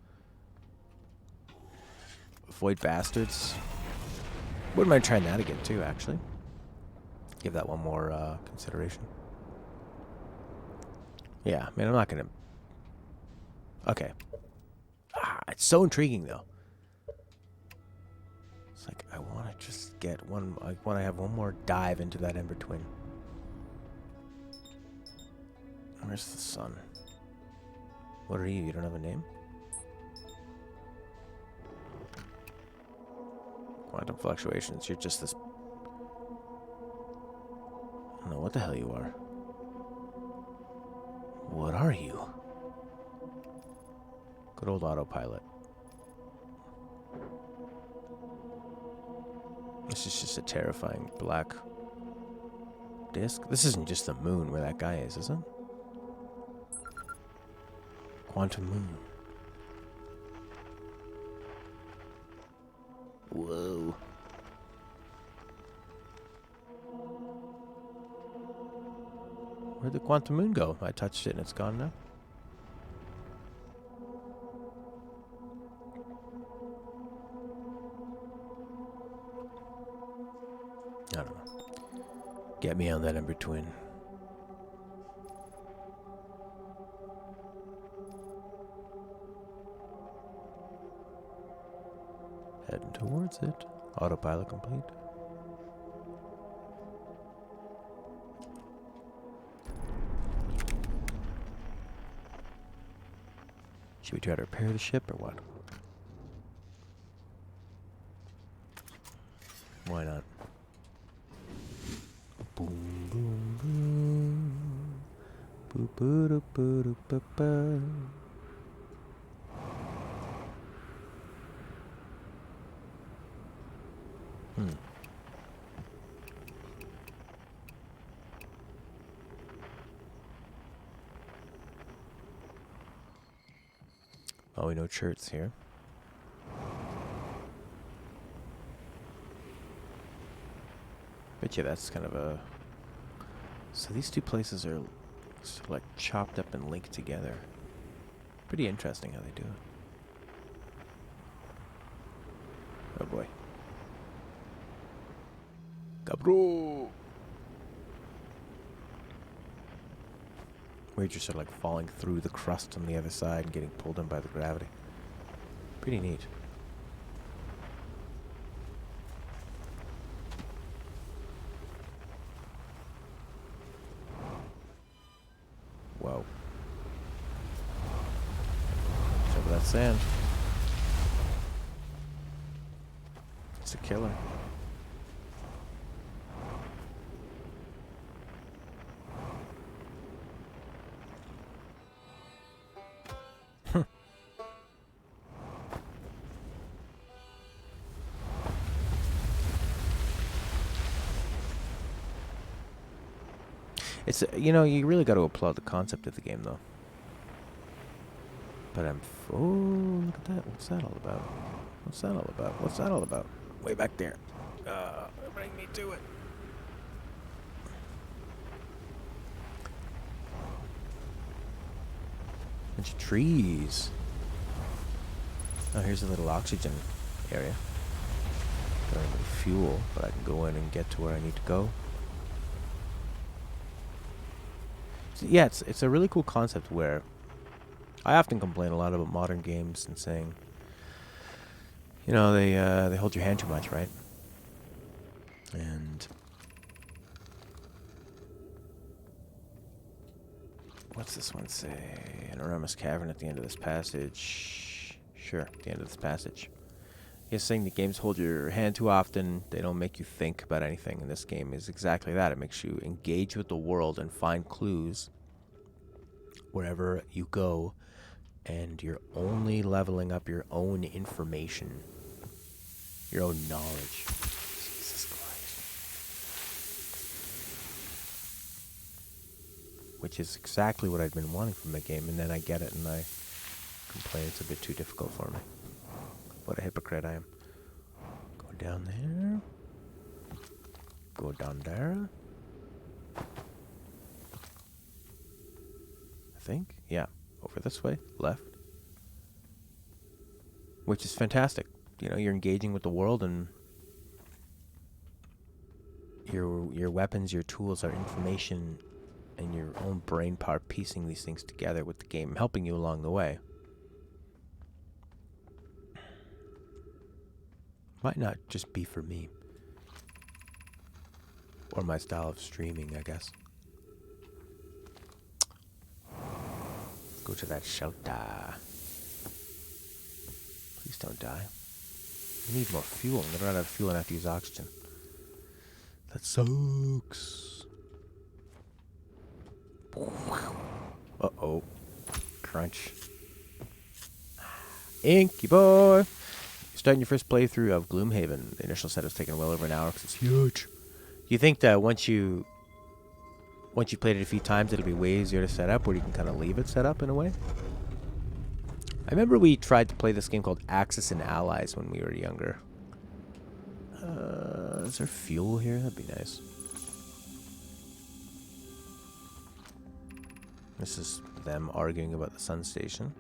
Void Bastards. Wouldn't mind trying that again too, actually. Give that one more consideration. Yeah, man, I'm not gonna... Okay. It's so intriguing though. It's like I want to just get one. I want to have one more dive into that Ember Twin. Where's the sun? What are you? You don't have a name? Quantum fluctuations. You're just this... I don't know what the hell you are. What are you? Good old autopilot. This is just a terrifying black disk. This isn't just the moon where that guy is it? Quantum moon. Whoa. Where'd the quantum moon go? I touched it and it's gone now. I don't know. Get me on that Ember Twin. Heading towards it. Autopilot complete. Should we try to repair the ship or what? Why not? Boom, boom, boom. Boo, boo, doo, boo, doo, ba, ba. Oh, we know Chert's here. Bet you that's kind of a... So these two places are sort of like chopped up and linked together. Pretty interesting how they do it. Oh boy. Cabro! where you're just sort of like falling through the crust on the other side and getting pulled in by the gravity. Pretty neat. Whoa. Some of that sand. It's a killer. It's, you know, you really got to applaud the concept of the game, though. But oh, look at that. What's that all about? What's that all about? What's that all about? Way back there. Bring me to it. Bunch of trees. Oh, here's a little oxygen area. Got a little fuel, but I can go in and get to where I need to go. So, yeah, it's a really cool concept where I often complain a lot about modern games and saying, you know, they hold your hand too much, right? And what's this one say? An enormous cavern at the end of this passage. Sure, at the end of this passage. Yes, saying the games hold your hand too often. They don't make you think about anything. And this game is exactly that. It makes you engage with the world and find clues wherever you go. And you're only leveling up your own information, your own knowledge. Jesus Christ. Which is exactly what I've been wanting from the game, and then I get it and I complain it's a bit too difficult for me. What a hypocrite I am. Go down there. Go down there. I think. Yeah. Over this way. Left. Which is fantastic. You know, you're engaging with the world and your weapons, your tools are information and your own brain power piecing these things together with the game, helping you along the way. Might not just be for me. Or my style of streaming, I guess. Go to that shelter. Please don't die. I need more fuel. I'm gonna run out of fuel and have to use oxygen. That sucks. Uh-oh. Crunch. Inky boy. You're starting your first playthrough of Gloomhaven. The initial set has taken well over an hour because it's huge. You think that once you played it a few times, it'll be way easier to set up, where you can kind of leave it set up in a way? I remember we tried to play this game called Axis and Allies when we were younger. Is there fuel here? That'd be nice. This is them arguing about the sun station.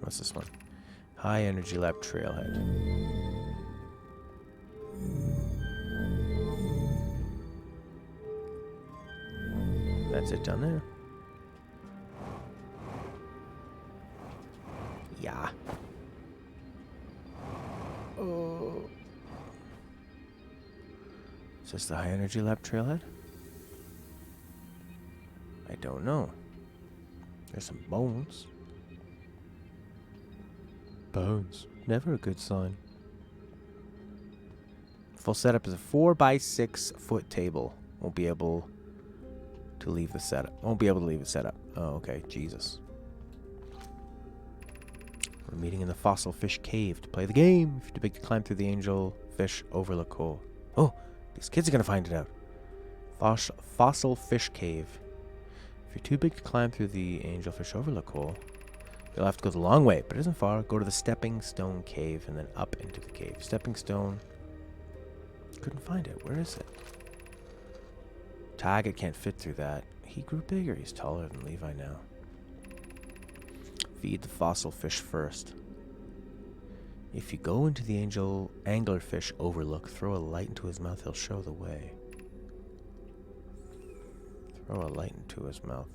What's this one? High Energy Lab Trailhead. That's it down there. Yeah. Oh. Is this the High Energy Lab Trailhead? I don't know. There's some bones. Bones. Never a good sign. Full setup is a 4x6 foot table. Won't be able to leave the setup. Won't be able to leave it set up. Oh, okay. Jesus. We're meeting in the Fossil Fish Cave to play the game. If you're too big to climb through the Angel Fish Overlook hole. Oh, these kids are gonna find it out. Fossil Fish Cave. If you're too big to climb through the Angel Fish Overlook hole, you'll have to go the long way, but it isn't far. Go to the Stepping Stone Cave and then up into the cave. Stepping Stone. Couldn't find it. Where is it? Target can't fit through that. He grew bigger. He's taller than Levi now. Feed the fossil fish first. If you go into the anglerfish overlook, throw a light into his mouth, he'll show the way. Throw a light into his mouth.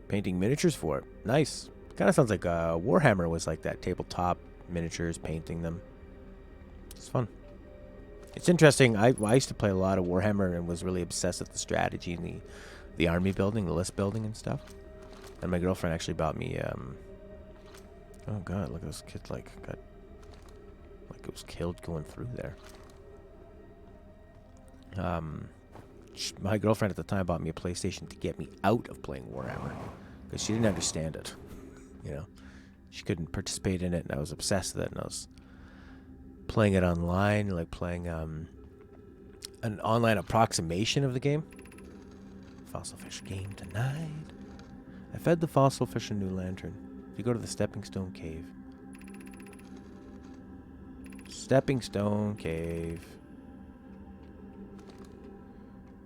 Painting miniatures for it. Nice. Kind of sounds like Warhammer was like that. Tabletop miniatures, painting them. It's fun. It's interesting. I used to play a lot of Warhammer and was really obsessed with the strategy and the army building, the list building and stuff. And my girlfriend actually bought me, oh god, look at this kid, like it was killed going through there. My girlfriend at the time bought me a PlayStation to get me out of playing Warhammer because she didn't understand it. You know, she couldn't participate in it, and I was obsessed with it. And I was playing it online, like playing an online approximation of the game. Fossil fish game denied. I fed the fossil fish a new lantern. You go to the Stepping Stone Cave. Stepping Stone Cave.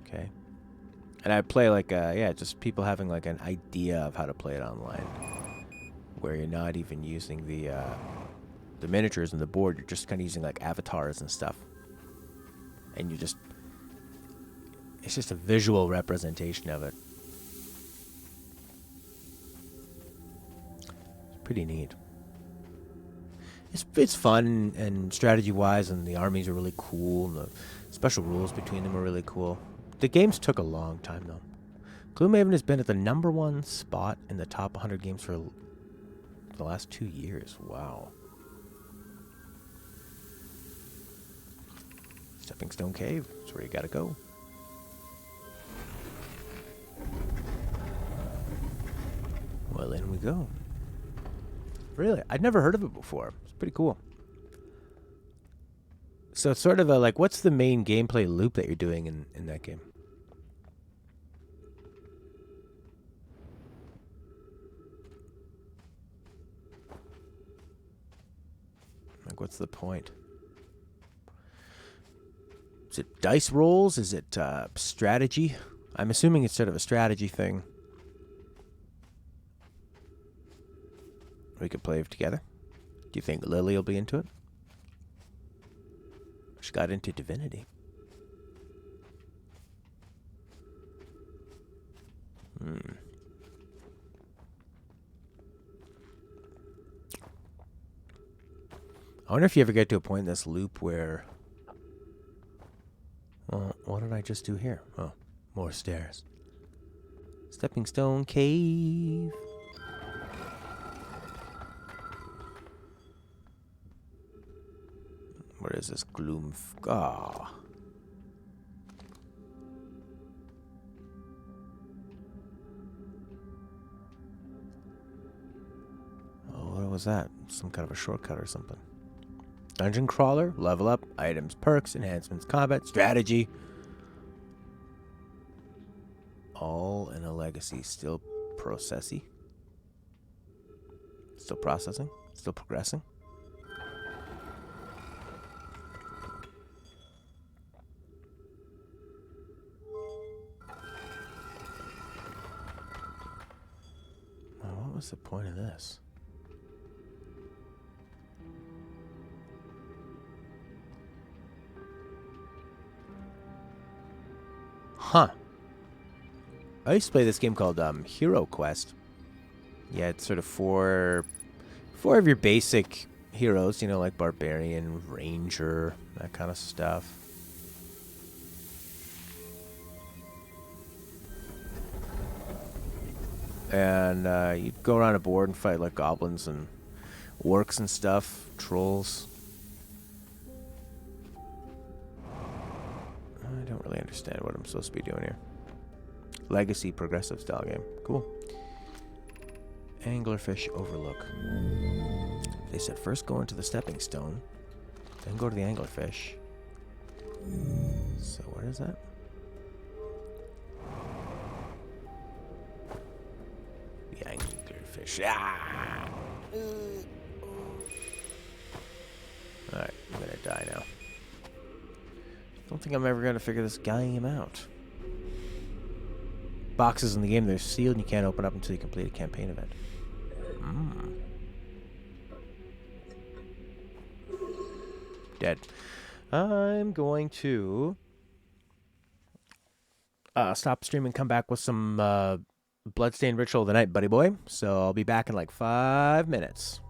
Okay. And I play like, yeah, just people having like an idea of how to play it online. Where you're not even using the miniatures and the board. You're just kind of using like avatars and stuff. And you just... It's just a visual representation of it. It's pretty neat. It's fun and strategy-wise, and the armies are really cool, and the special rules between them are really cool. The games took a long time, though. Gloomhaven has been at the #1 spot in the top 100 games for the last 2 years. Wow. Stepping Stone Cave. That's where you gotta go. Well, in we go. Really? I'd never heard of it before. It's pretty cool. So it's sort of a, like, what's the main gameplay loop that you're doing in that game? Like, what's the point? Is it dice rolls? Is it strategy? I'm assuming it's sort of a strategy thing. We could play it together. Do you think Lily will be into it? She got into Divinity. I wonder if you ever get to a point in this loop where... Well, what did I just do here? Oh, more stairs. Stepping Stone Cave. Where is this gloom? Ah. Oh, what was that? Some kind of a shortcut or something. Dungeon crawler, level up, items, perks, enhancements, combat, strategy. All in a legacy. Still processy. Still processing. Still progressing. What was the point of this? Huh. I used to play this game called Hero Quest. Yeah, it's sort of four of your basic heroes, you know, like Barbarian, Ranger, that kind of stuff. And you'd go around a board and fight like goblins and orcs and stuff, trolls. I don't really understand what I'm supposed to be doing here. Legacy progressive style game. Cool. Anglerfish Overlook. They said first go into the stepping stone, then go to the anglerfish. So where is that? The anglerfish. Ah! Alright, I'm gonna die now. Don't think I'm ever gonna figure this game out. Boxes in the game, they're sealed and you can't open up until you complete a campaign event. Dead. I'm going to stop streaming, come back with some Bloodstained Ritual of the Night, buddy boy. So I'll be back in like 5 minutes.